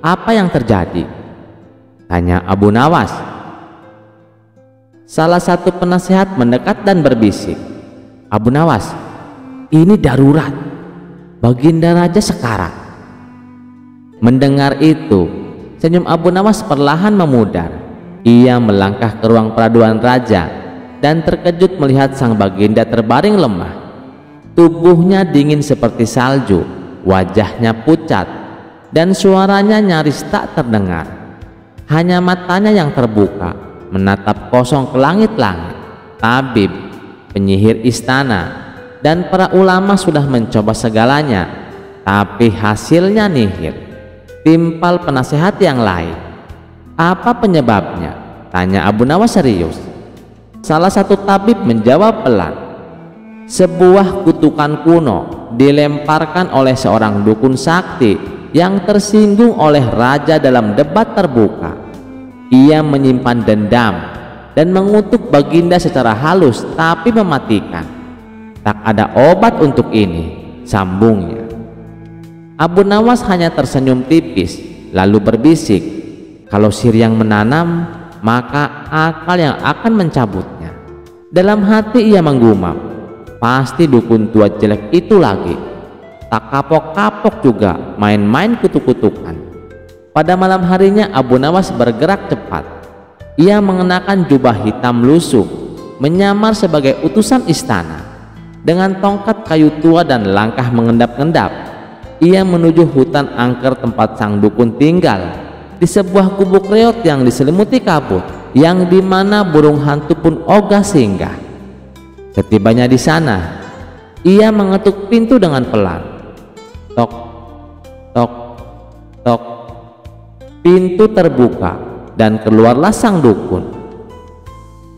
Apa yang terjadi?" tanya Abu Nawas. Salah satu penasehat mendekat dan berbisik, "Abu Nawas, ini darurat. Baginda Raja sekarat." Mendengar itu, senyum Abu Nawas perlahan memudar. Ia melangkah ke ruang peraduan raja dan terkejut melihat sang baginda terbaring lemah. Tubuhnya dingin seperti salju, wajahnya pucat, dan suaranya nyaris tak terdengar. Hanya matanya yang terbuka menatap kosong ke langit-langit. Tabib, penyihir istana, dan para ulama sudah mencoba segalanya, tapi hasilnya nihil. Timpal penasehat yang lain. "Apa penyebabnya?" tanya Abu Nawas serius. Salah satu tabib menjawab pelan, "Sebuah kutukan kuno dilemparkan oleh seorang dukun sakti yang tersinggung oleh raja dalam debat terbuka. Ia menyimpan dendam dan mengutuk baginda secara halus tapi mematikan. Tak ada obat untuk ini," sambungnya. Abu Nawas hanya tersenyum tipis lalu berbisik, "Kalau sihir yang menanam, maka akal yang akan mencabutnya." Dalam hati ia menggumam, "Pasti dukun tua jelek itu lagi. Tak kapok-kapok juga main-main kutuk-kutukan." Pada malam harinya Abu Nawas bergerak cepat. Ia mengenakan jubah hitam lusuh, menyamar sebagai utusan istana. Dengan tongkat kayu tua dan langkah mengendap-endap, ia menuju hutan angker tempat sang dukun tinggal, di sebuah gubuk reot yang diselimuti kabut, yang dimana burung hantu pun ogah singgah. Ketibanya di sana, ia mengetuk pintu dengan pelan. Tok, tok, tok. Pintu terbuka dan keluarlah sang dukun.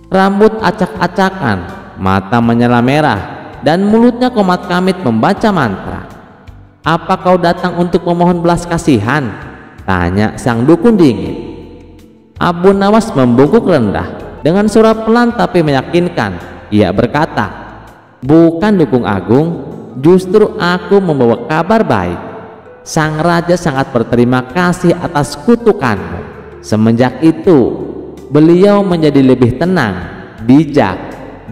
Rambut acak-acakan, mata menyala merah, dan mulutnya komat-kamit membaca mantra. "Apa kau datang untuk memohon belas kasihan?" tanya sang dukun dingin. Abu Nawas membungkuk rendah dengan suara pelan tapi meyakinkan. Ia berkata, "Bukan Dukun Agung, justru aku membawa kabar baik. Sang raja sangat berterima kasih atas kutukanmu. Semenjak itu, beliau menjadi lebih tenang, bijak,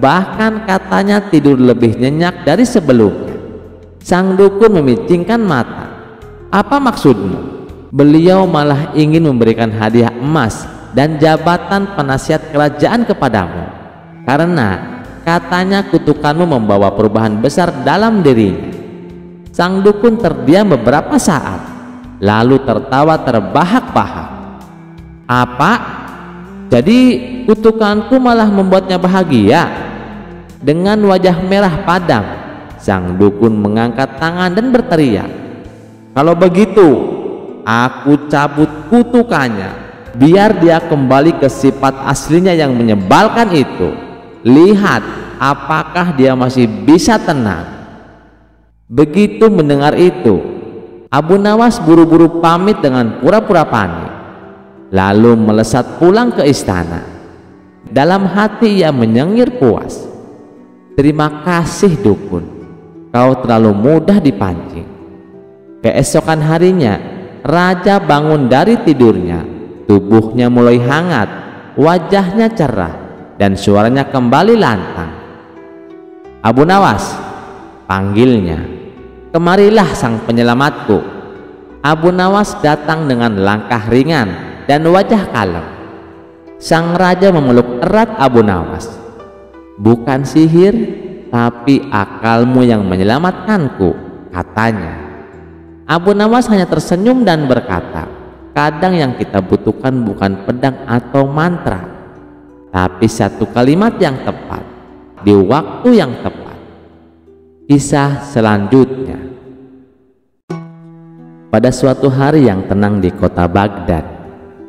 bahkan katanya tidur lebih nyenyak dari sebelumnya." Sang dukun memicingkan mata. "Apa maksudmu?" "Beliau malah ingin memberikan hadiah emas dan jabatan penasihat kerajaan kepadamu, karena katanya kutukanmu membawa perubahan besar dalam dirinya." Sang dukun terdiam beberapa saat, lalu tertawa terbahak-bahak. "Apa? Jadi kutukanku malah membuatnya bahagia?" Dengan wajah merah padam, sang dukun mengangkat tangan dan berteriak, "Kalau begitu, aku cabut kutukannya, biar dia kembali ke sifat aslinya yang menyebalkan itu. Lihat apakah dia masih bisa tenang." Begitu mendengar itu, Abu Nawas buru-buru pamit dengan pura-pura panik, lalu melesat pulang ke istana. Dalam hati ia menyengir puas. "Terima kasih dukun, kau terlalu mudah dipancing." Keesokan harinya, raja bangun dari tidurnya. Tubuhnya mulai hangat, wajahnya cerah, dan suaranya kembali lantang. "Abu Nawas," panggilnya, "kemarilah sang penyelamatku." Abu Nawas datang dengan langkah ringan dan wajah kalem. Sang raja memeluk erat Abu Nawas. "Bukan sihir, tapi akalmu yang menyelamatkanku," katanya. Abu Nawas hanya tersenyum dan berkata, "Kadang yang kita butuhkan bukan pedang atau mantra, tapi satu kalimat yang tepat di waktu yang tepat." Kisah selanjutnya. Pada suatu hari yang tenang di kota Baghdad,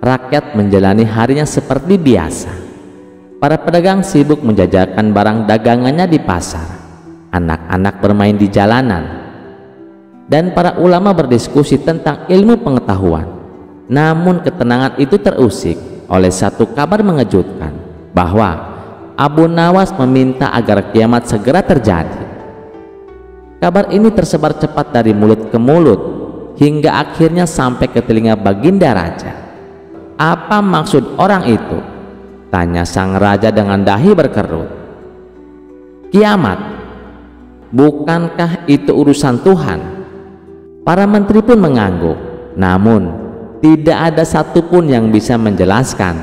rakyat menjalani harinya seperti biasa. Para pedagang sibuk menjajakan barang dagangannya di pasar, anak-anak bermain di jalanan, dan para ulama berdiskusi tentang ilmu pengetahuan. Namun ketenangan itu terusik oleh satu kabar mengejutkan, bahwa Abu Nawas meminta agar kiamat segera terjadi. Kabar ini tersebar cepat dari mulut ke mulut hingga akhirnya sampai ke telinga Baginda Raja. "Apa maksud orang itu?" tanya sang raja dengan dahi berkerut. "Kiamat? Bukankah itu urusan Tuhan?" Para menteri pun mengangguk, namun tidak ada satupun yang bisa menjelaskan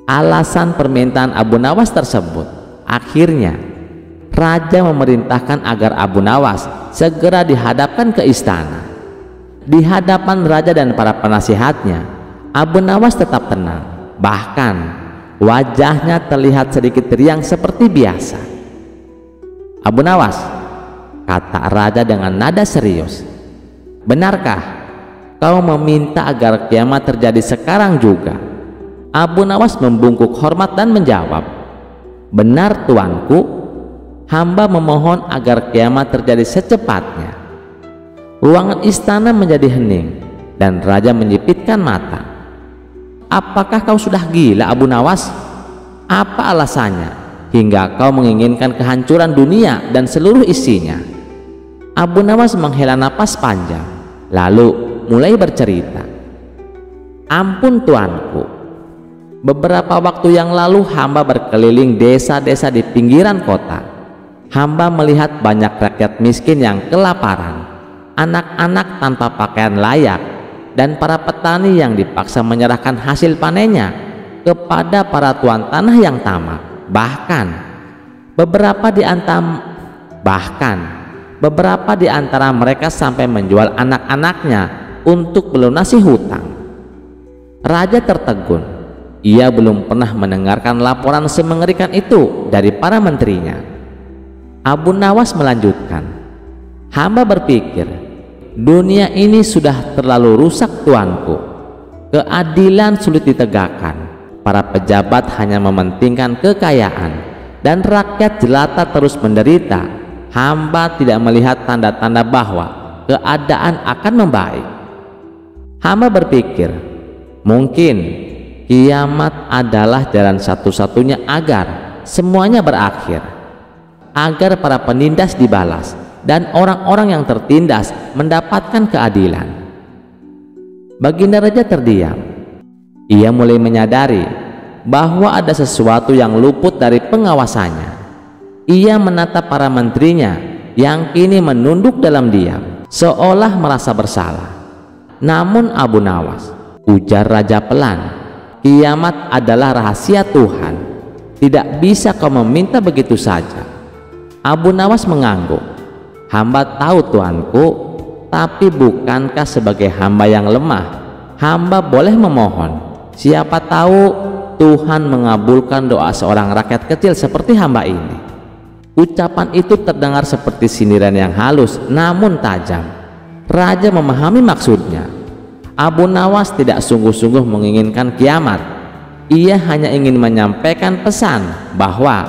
alasan permintaan Abu Nawas tersebut. Akhirnya raja memerintahkan agar Abu Nawas segera dihadapkan ke istana. Di hadapan raja dan para penasihatnya, Abu Nawas tetap tenang, bahkan wajahnya terlihat sedikit riang seperti biasa. "Abu Nawas," kata raja dengan nada serius, "benarkah kau meminta agar kiamat terjadi sekarang juga?" Abu Nawas membungkuk hormat dan menjawab, "Benar tuanku, hamba memohon agar kiamat terjadi secepatnya." Ruangan istana menjadi hening dan raja menyipitkan mata. "Apakah kau sudah gila, Abu Nawas? Apa alasannya hingga kau menginginkan kehancuran dunia dan seluruh isinya?" Abu Nawas menghela napas panjang, lalu mulai bercerita. "Ampun tuanku, beberapa waktu yang lalu hamba berkeliling desa-desa di pinggiran kota. Hamba melihat banyak rakyat miskin yang kelaparan, anak-anak tanpa pakaian layak, dan para petani yang dipaksa menyerahkan hasil panennya kepada para tuan tanah yang tamak. Bahkan beberapa di antara mereka sampai menjual anak-anaknya untuk melunasi hutang." Raja tertegun. Ia belum pernah mendengarkan laporan semengerikan itu dari para menterinya. Abu Nawas melanjutkan, "Hamba berpikir dunia ini sudah terlalu rusak tuanku. Keadilan sulit ditegakkan, Para pejabat hanya mementingkan kekayaan dan rakyat jelata terus menderita. Hamba tidak melihat tanda-tanda bahwa keadaan akan membaik. Hamba berpikir, mungkin kiamat adalah jalan satu-satunya agar semuanya berakhir, agar para penindas dibalas dan orang-orang yang tertindas mendapatkan keadilan. Baginda Raja terdiam. Ia mulai menyadari bahwa ada sesuatu yang luput dari pengawasannya. Ia menatap para menterinya yang kini menunduk dalam diam, seolah merasa bersalah. Namun Abu Nawas, ujar raja pelan, kiamat adalah rahasia Tuhan. Tidak bisa kau meminta begitu saja. Abu Nawas mengangguk. Hamba tahu tuanku, tapi bukankah sebagai hamba yang lemah, hamba boleh memohon? Siapa tahu Tuhan mengabulkan doa seorang rakyat kecil seperti hamba ini. Ucapan itu terdengar seperti sindiran yang halus namun tajam. Raja memahami maksudnya. Abu Nawas tidak sungguh-sungguh menginginkan kiamat. Ia hanya ingin menyampaikan pesan bahwa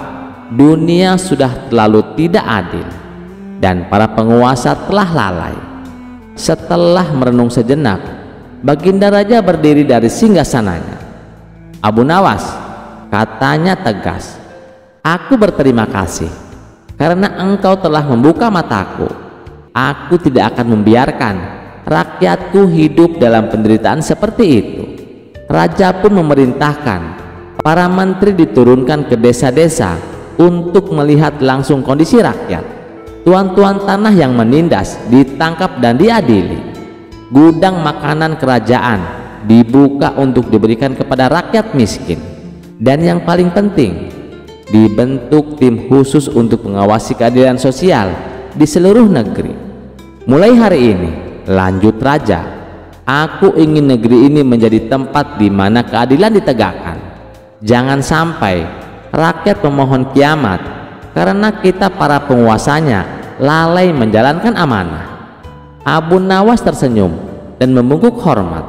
dunia sudah terlalu tidak adil dan para penguasa telah lalai. Setelah merenung sejenak, Baginda Raja berdiri dari singgasananya. Abu Nawas, katanya tegas, aku berterima kasih karena engkau telah membuka mataku. Aku tidak akan membiarkan rakyatku hidup dalam penderitaan seperti itu. Raja pun memerintahkan para menteri diturunkan ke desa-desa untuk melihat langsung kondisi rakyat. Tuan-tuan tanah yang menindas ditangkap dan diadili. Gudang makanan kerajaan dibuka untuk diberikan kepada rakyat miskin. Dan yang paling penting, dibentuk tim khusus untuk mengawasi keadilan sosial di seluruh negeri. Mulai hari ini, lanjut raja, aku ingin negeri ini menjadi tempat di mana keadilan ditegakkan. Jangan sampai rakyat memohon kiamat karena kita para penguasanya lalai menjalankan amanah. Abu Nawas tersenyum dan membungkuk hormat.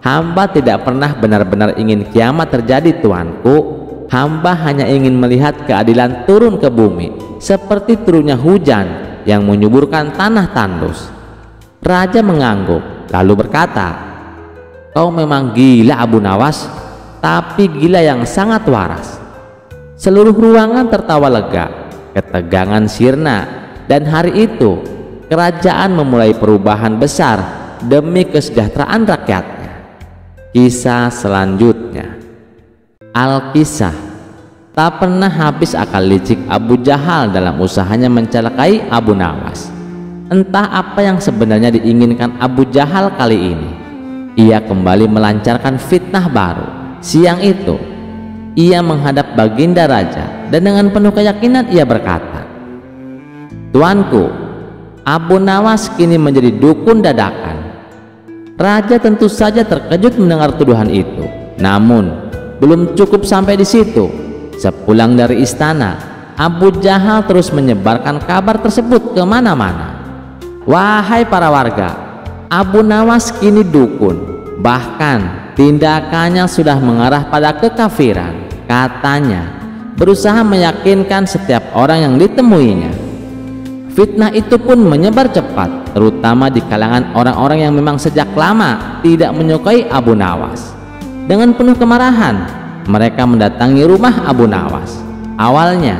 Hamba tidak pernah benar-benar ingin kiamat terjadi tuanku. Hamba hanya ingin melihat keadilan turun ke bumi seperti turunnya hujan yang menyuburkan tanah tandus. Raja mengangguk lalu berkata, kau memang gila Abu Nawas, tapi gila yang sangat waras. Seluruh ruangan tertawa lega, ketegangan sirna, dan hari itu kerajaan memulai perubahan besar demi kesejahteraan rakyatnya. Kisah selanjutnya. Al-Kisah. Tak pernah habis akal licik Abu Jahal dalam usahanya mencelakai Abu Nawas. Entah apa yang sebenarnya diinginkan Abu Jahal kali ini. Ia kembali melancarkan fitnah baru. Siang itu ia menghadap Baginda Raja dan dengan penuh keyakinan ia berkata, tuanku, Abu Nawas kini menjadi dukun dadakan. Raja tentu saja terkejut mendengar tuduhan itu. Namun belum cukup sampai di situ. Sepulang dari istana, Abu Jahal terus menyebarkan kabar tersebut kemana-mana. Wahai para warga, Abu Nawas kini dukun. Bahkan tindakannya sudah mengarah pada kekafiran. Katanya berusaha meyakinkan setiap orang yang ditemuinya. Fitnah itu pun menyebar cepat, terutama di kalangan orang-orang yang memang sejak lama tidak menyukai Abu Nawas. Dengan penuh kemarahan, mereka mendatangi rumah Abu Nawas. Awalnya,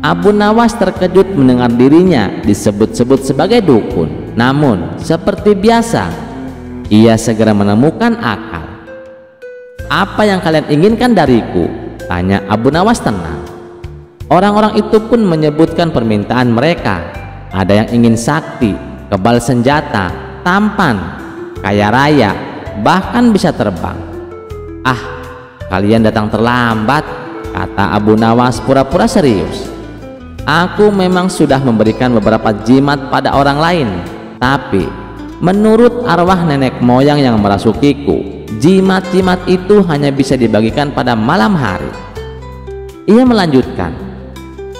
Abu Nawas terkejut mendengar dirinya disebut-sebut sebagai dukun. Namun, seperti biasa, ia segera menemukan akal. Apa yang kalian inginkan dariku? Tanya Abu Nawas tenang. Orang-orang itu pun menyebutkan permintaan mereka. Ada yang ingin sakti, kebal senjata, tampan, kaya raya, bahkan bisa terbang. Ah, kalian datang terlambat, kata Abu Nawas pura-pura serius. Aku memang sudah memberikan beberapa jimat pada orang lain, tapi menurut arwah nenek moyang yang merasukiku, jimat-jimat itu hanya bisa dibagikan pada malam hari. Ia melanjutkan,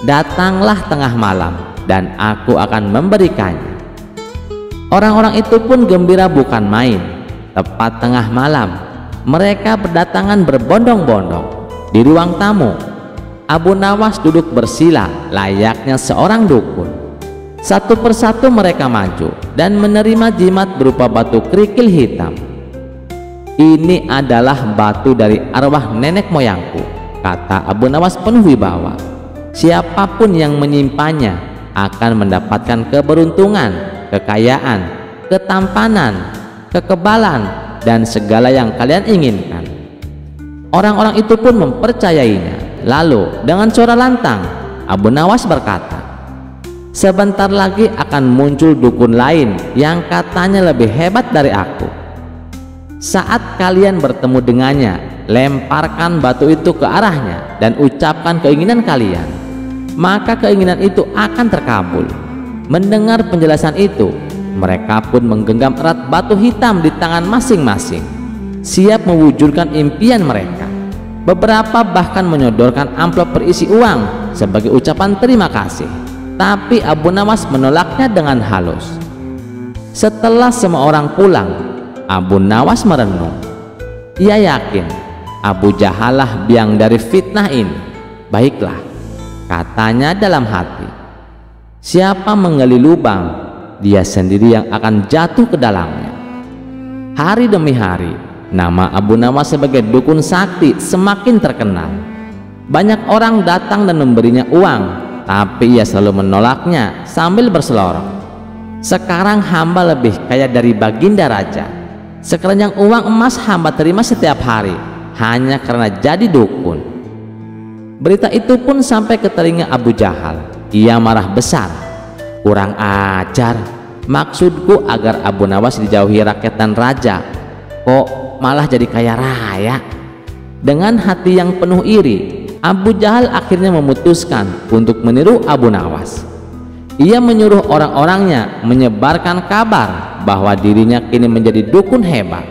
datanglah tengah malam dan aku akan memberikannya. Orang-orang itu pun gembira bukan main. Tepat tengah malam, mereka berdatangan berbondong-bondong. Di ruang tamu, Abu Nawas duduk bersila layaknya seorang dukun. Satu persatu mereka maju dan menerima jimat berupa batu kerikil hitam. "Ini adalah batu dari arwah nenek moyangku," kata Abu Nawas penuh wibawa. "Siapapun yang menyimpannya akan mendapatkan keberuntungan, kekayaan, ketampanan, kekebalan, dan segala yang kalian inginkan." Orang-orang itu pun mempercayainya. Lalu dengan suara lantang Abu Nawas berkata, "Sebentar lagi akan muncul dukun lain yang katanya lebih hebat dari aku. Saat kalian bertemu dengannya, lemparkan batu itu ke arahnya dan ucapkan keinginan kalian, maka keinginan itu akan terkabul." Mendengar penjelasan itu, mereka pun menggenggam erat batu hitam di tangan masing-masing, siap mewujudkan impian mereka. Beberapa bahkan menyodorkan amplop berisi uang sebagai ucapan terima kasih, tapi Abu Nawas menolaknya dengan halus. Setelah semua orang pulang, Abu Nawas merenung. Ia yakin Abu Jahal lah biang dari fitnah ini. "Baiklah," katanya dalam hati, "siapa menggali lubang, dia sendiri yang akan jatuh ke dalamnya." Hari demi hari, nama Abu Nawas sebagai dukun sakti semakin terkenal. Banyak orang datang dan memberinya uang, tapi ia selalu menolaknya sambil berselorong. "Sekarang hamba lebih kaya dari baginda raja. Sekeranjang uang emas hamba terima setiap hari hanya karena jadi dukun." Berita itu pun sampai ke telinga Abu Jahal. Ia marah besar. "Kurang ajar, maksudku agar Abu Nawas dijauhi rakyat dan raja, kok malah jadi kaya raya?" Dengan hati yang penuh iri, Abu Jahal akhirnya memutuskan untuk meniru Abu Nawas. Ia menyuruh orang-orangnya menyebarkan kabar bahwa dirinya kini menjadi dukun hebat.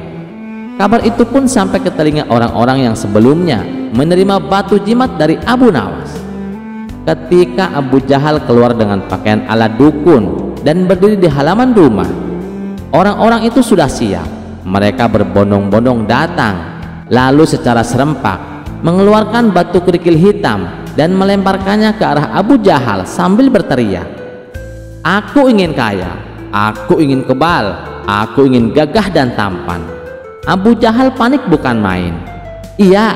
Kabar itu pun sampai ke telinga orang-orang yang sebelumnya menerima batu jimat dari Abu Nawas. Ketika Abu Jahal keluar dengan pakaian ala dukun dan berdiri di halaman rumah, orang-orang itu sudah siap. Mereka berbondong-bondong datang, lalu secara serempak mengeluarkan batu kerikil hitam dan melemparkannya ke arah Abu Jahal sambil berteriak, "Aku ingin kaya, aku ingin kebal, aku ingin gagah dan tampan." Abu Jahal panik bukan main. Iya,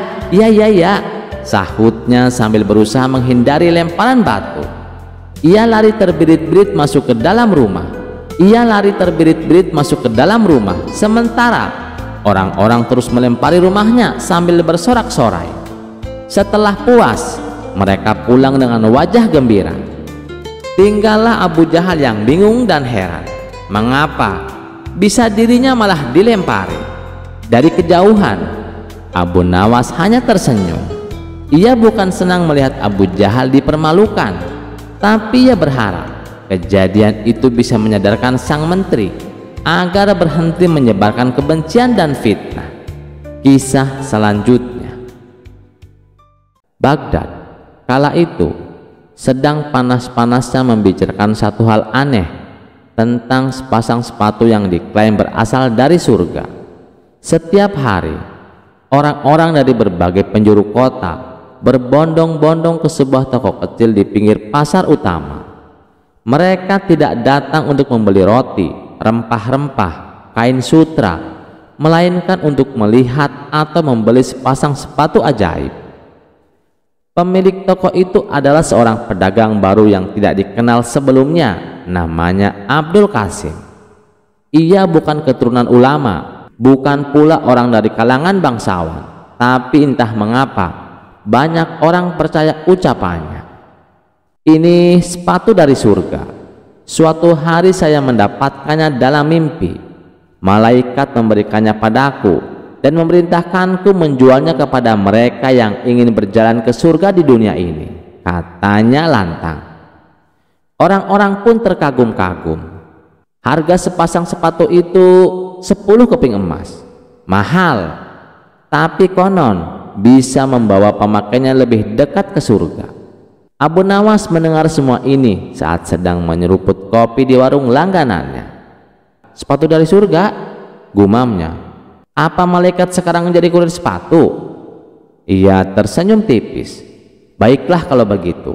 sahutnya sambil berusaha menghindari lemparan batu. Ia lari terbirit-birit masuk ke dalam rumah. Sementara orang-orang terus melempari rumahnya sambil bersorak-sorai. Setelah puas, mereka pulang dengan wajah gembira. Tinggallah Abu Jahal yang bingung dan heran, mengapa bisa dirinya malah dilempari. Dari kejauhan, Abu Nawas hanya tersenyum. Ia bukan senang melihat Abu Jahal dipermalukan, tapi ia berharap kejadian itu bisa menyadarkan sang menteri agar berhenti menyebarkan kebencian dan fitnah. Kisah selanjutnya. Baghdad kala itu sedang panas-panasnya membicarakan satu hal aneh tentang sepasang sepatu yang diklaim berasal dari surga. Setiap hari, orang-orang dari berbagai penjuru kota berbondong-bondong ke sebuah toko kecil di pinggir pasar utama. Mereka tidak datang untuk membeli roti, rempah-rempah, kain sutra, melainkan untuk melihat atau membeli sepasang sepatu ajaib. Pemilik toko itu adalah seorang pedagang baru yang tidak dikenal sebelumnya, namanya Abdul Qasim. Ia bukan keturunan ulama, bukan pula orang dari kalangan bangsawan, tapi entah mengapa banyak orang percaya ucapannya. "Ini sepatu dari surga. Suatu hari saya mendapatkannya dalam mimpi. Malaikat memberikannya padaku dan memerintahkanku menjualnya kepada mereka yang ingin berjalan ke surga di dunia ini," katanya lantang. Orang-orang pun terkagum-kagum. Harga sepasang sepatu itu 10 keping emas. Mahal, tapi konon bisa membawa pemakainya lebih dekat ke surga. Abu Nawas mendengar semua ini saat sedang menyeruput kopi di warung langganannya. "Sepatu dari surga?" gumamnya. Apa malaikat sekarang jadi kurir sepatu?" Ia tersenyum tipis. "Baiklah kalau begitu,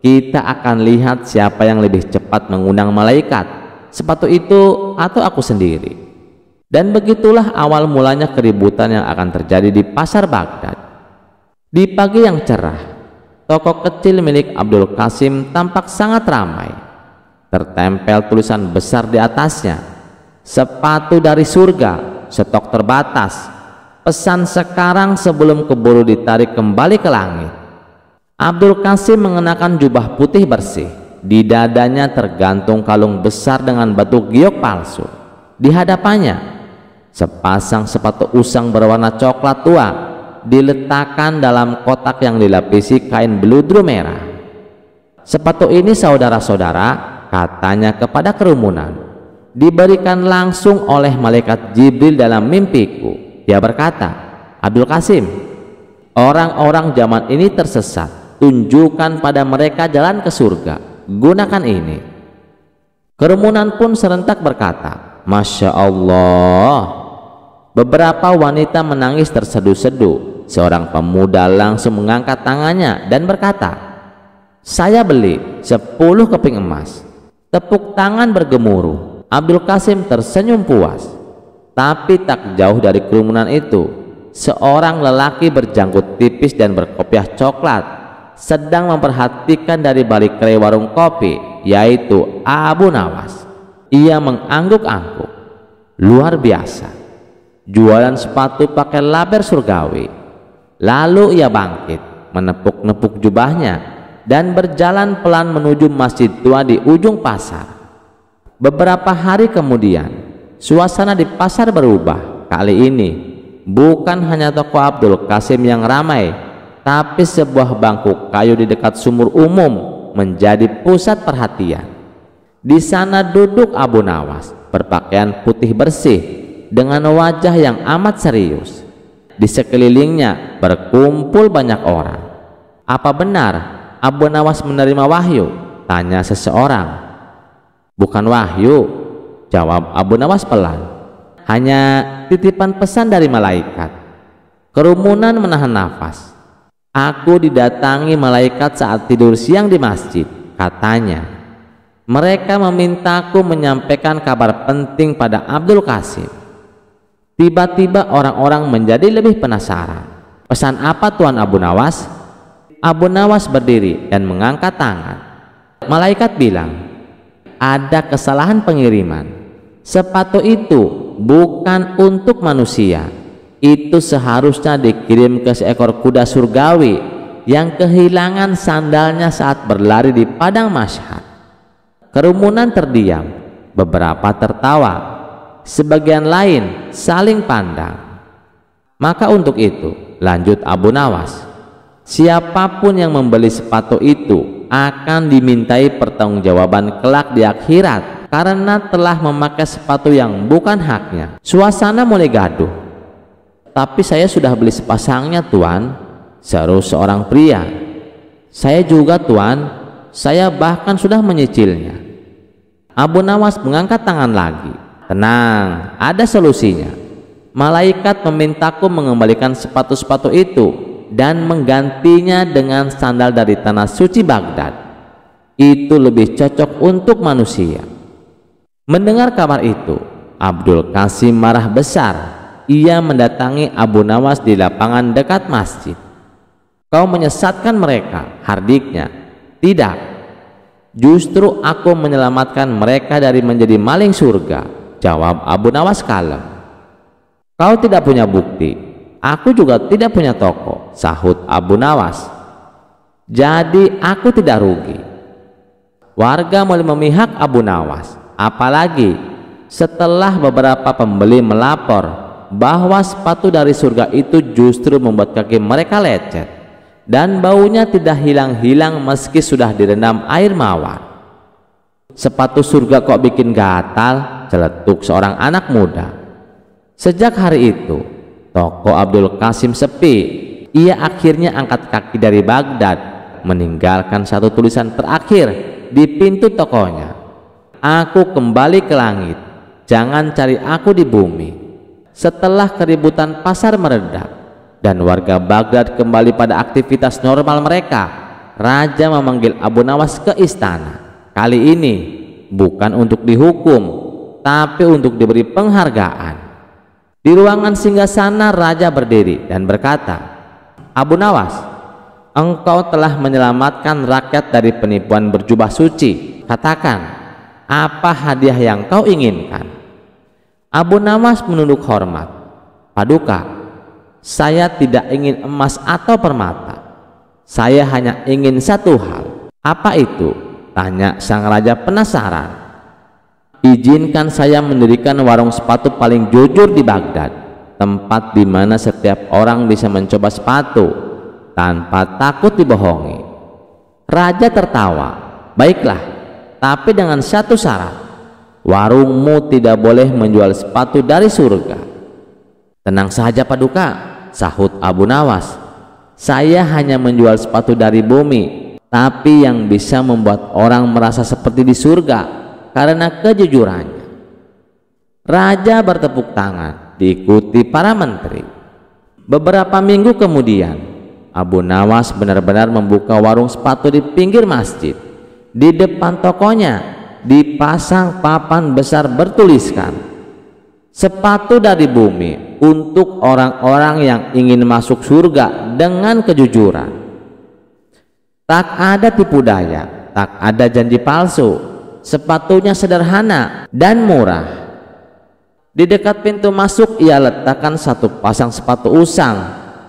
kita akan lihat siapa yang lebih cepat mengundang malaikat, sepatu itu atau aku sendiri." Dan begitulah awal mulanya keributan yang akan terjadi di pasar Baghdad. Di pagi yang cerah, toko kecil milik Abdul Qasim tampak sangat ramai. Tertempel tulisan besar di atasnya, "Sepatu dari surga, stok terbatas. Pesan sekarang sebelum keburu ditarik kembali ke langit." Abdul Qasim mengenakan jubah putih bersih. Di dadanya tergantung kalung besar dengan batu giok palsu. Di hadapannya, sepasang sepatu usang berwarna coklat tua diletakkan dalam kotak yang dilapisi kain beludru merah. "Sepatu ini, saudara-saudara," katanya kepada kerumunan, "diberikan langsung oleh malaikat Jibril dalam mimpiku. Dia berkata, 'Abdul Qasim, orang-orang zaman ini tersesat. Tunjukkan pada mereka jalan ke surga. Gunakan ini.'" Kerumunan pun serentak berkata, "Masya Allah." Beberapa wanita menangis terseduh-seduh. Seorang pemuda langsung mengangkat tangannya dan berkata, "Saya beli 10 keping emas." Tepuk tangan bergemuruh. Abdul Qasim tersenyum puas. Tapi tak jauh dari kerumunan itu, seorang lelaki berjanggut tipis dan berkopiah coklat sedang memperhatikan dari balik kerai warung kopi, yaitu Abu Nawas. Ia mengangguk-angguk. Luar biasa, jualan sepatu pakai laber surgawi. Lalu ia bangkit, menepuk-nepuk jubahnya dan berjalan pelan menuju masjid tua di ujung pasar. Beberapa hari kemudian, suasana di pasar berubah. Kali ini bukan hanya toko Abdul Qasim yang ramai, tapi sebuah bangku kayu di dekat sumur umum menjadi pusat perhatian. Di sana duduk Abu Nawas, berpakaian putih bersih dengan wajah yang amat serius. Di sekelilingnya berkumpul banyak orang. "Apa benar Abu Nawas menerima wahyu?" tanya seseorang. "Bukan wahyu," jawab Abu Nawas pelan, "hanya titipan pesan dari malaikat." Kerumunan menahan nafas. "Aku didatangi malaikat saat tidur siang di masjid," katanya. "Mereka memintaku menyampaikan kabar penting pada Abdul Qasim." Tiba-tiba orang-orang menjadi lebih penasaran. "Pesan apa Tuan Abu Nawas?" Abu Nawas berdiri dan mengangkat tangan. Malaikat bilang, "Ada kesalahan pengiriman. Sepatu itu bukan untuk manusia. Itu seharusnya dikirim ke seekor kuda surgawi yang kehilangan sandalnya saat berlari di padang Masyhad." Kerumunan terdiam, beberapa tertawa, sebagian lain saling pandang. "Maka untuk itu," lanjut Abu Nawas, "siapapun yang membeli sepatu itu akan dimintai pertanggungjawaban kelak di akhirat karena telah memakai sepatu yang bukan haknya." Suasana mulai gaduh. "Tapi saya sudah beli sepasangnya Tuan," seru seorang pria. "Saya juga Tuan, saya bahkan sudah menyicilnya." Abu Nawas mengangkat tangan lagi. "Tenang, ada solusinya. Malaikat memintaku mengembalikan sepatu-sepatu itu dan menggantinya dengan sandal dari tanah suci Baghdad. Itu lebih cocok untuk manusia." Mendengar kabar itu, Abdul Qasim marah besar. Ia mendatangi Abu Nawas di lapangan dekat masjid. "Kau menyesatkan mereka," hardiknya. "Tidak, justru aku menyelamatkan mereka dari menjadi maling surga," jawab Abu Nawas kalem. "Kau tidak punya bukti, aku juga tidak punya toko," sahut Abu Nawas. "Jadi aku tidak rugi." Warga mulai memihak Abu Nawas, apalagi setelah beberapa pembeli melapor bahwa sepatu dari surga itu justru membuat kaki mereka lecet dan baunya tidak hilang-hilang meski sudah direndam air mawar. "Sepatu surga kok bikin gatal?" celetuk seorang anak muda. Sejak hari itu, toko Abdul Qasim sepi. Ia akhirnya angkat kaki dari Baghdad, meninggalkan satu tulisan terakhir di pintu tokonya. "Aku kembali ke langit, jangan cari aku di bumi." Setelah keributan pasar meredak dan warga Baghdad kembali pada aktivitas normal mereka, raja memanggil Abu Nawas ke istana. Kali ini bukan untuk dihukum, tapi untuk diberi penghargaan. Di ruangan singgasana, raja berdiri dan berkata, "Abu Nawas, engkau telah menyelamatkan rakyat dari penipuan berjubah suci. Katakan, apa hadiah yang kau inginkan?" Abu Nawas menunduk hormat. "Paduka, saya tidak ingin emas atau permata. Saya hanya ingin satu hal." "Apa itu?" tanya sang raja penasaran. "Izinkan saya mendirikan warung sepatu paling jujur di Baghdad, tempat di mana setiap orang bisa mencoba sepatu tanpa takut dibohongi." Raja tertawa. "Baiklah, tapi dengan satu syarat. Warungmu tidak boleh menjual sepatu dari surga." "Tenang saja Paduka," sahut Abu Nawas. "Saya hanya menjual sepatu dari bumi, tapi yang bisa membuat orang merasa seperti di surga karena kejujurannya." Raja bertepuk tangan, diikuti para menteri. Beberapa minggu kemudian, Abu Nawas benar-benar membuka warung sepatu di pinggir masjid. Di depan tokonya dipasang papan besar bertuliskan, "Sepatu dari bumi untuk orang-orang yang ingin masuk surga dengan kejujuran." Tak ada tipu daya, tak ada janji palsu. Sepatunya sederhana dan murah. Di dekat pintu masuk ia letakkan satu pasang sepatu usang,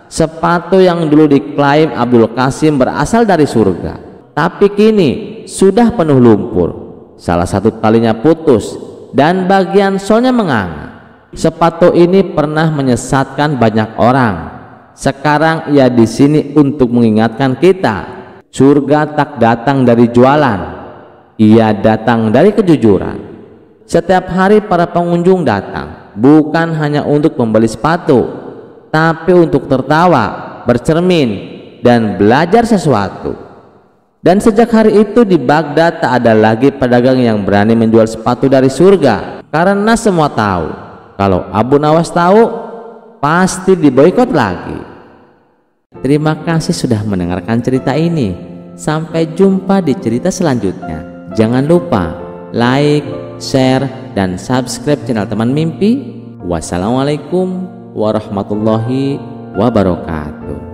sepatu yang dulu diklaim Abdul Qasim berasal dari surga, tapi kini sudah penuh lumpur. Salah satu talinya putus dan bagian solnya menganga. Sepatu ini pernah menyesatkan banyak orang. Sekarang ia di sini untuk mengingatkan kita, surga tak datang dari jualan, ia datang dari kejujuran. Setiap hari para pengunjung datang bukan hanya untuk membeli sepatu, tapi untuk tertawa, bercermin, dan belajar sesuatu. Dan sejak hari itu di Baghdad tak ada lagi pedagang yang berani menjual sepatu dari surga, karena semua tahu kalau Abu Nawas tahu pasti diboikot lagi. Terima kasih sudah mendengarkan cerita ini. Sampai jumpa di cerita selanjutnya. Jangan lupa like, share, dan subscribe channel Teman Mimpi. Wassalamualaikum warahmatullahi wabarakatuh.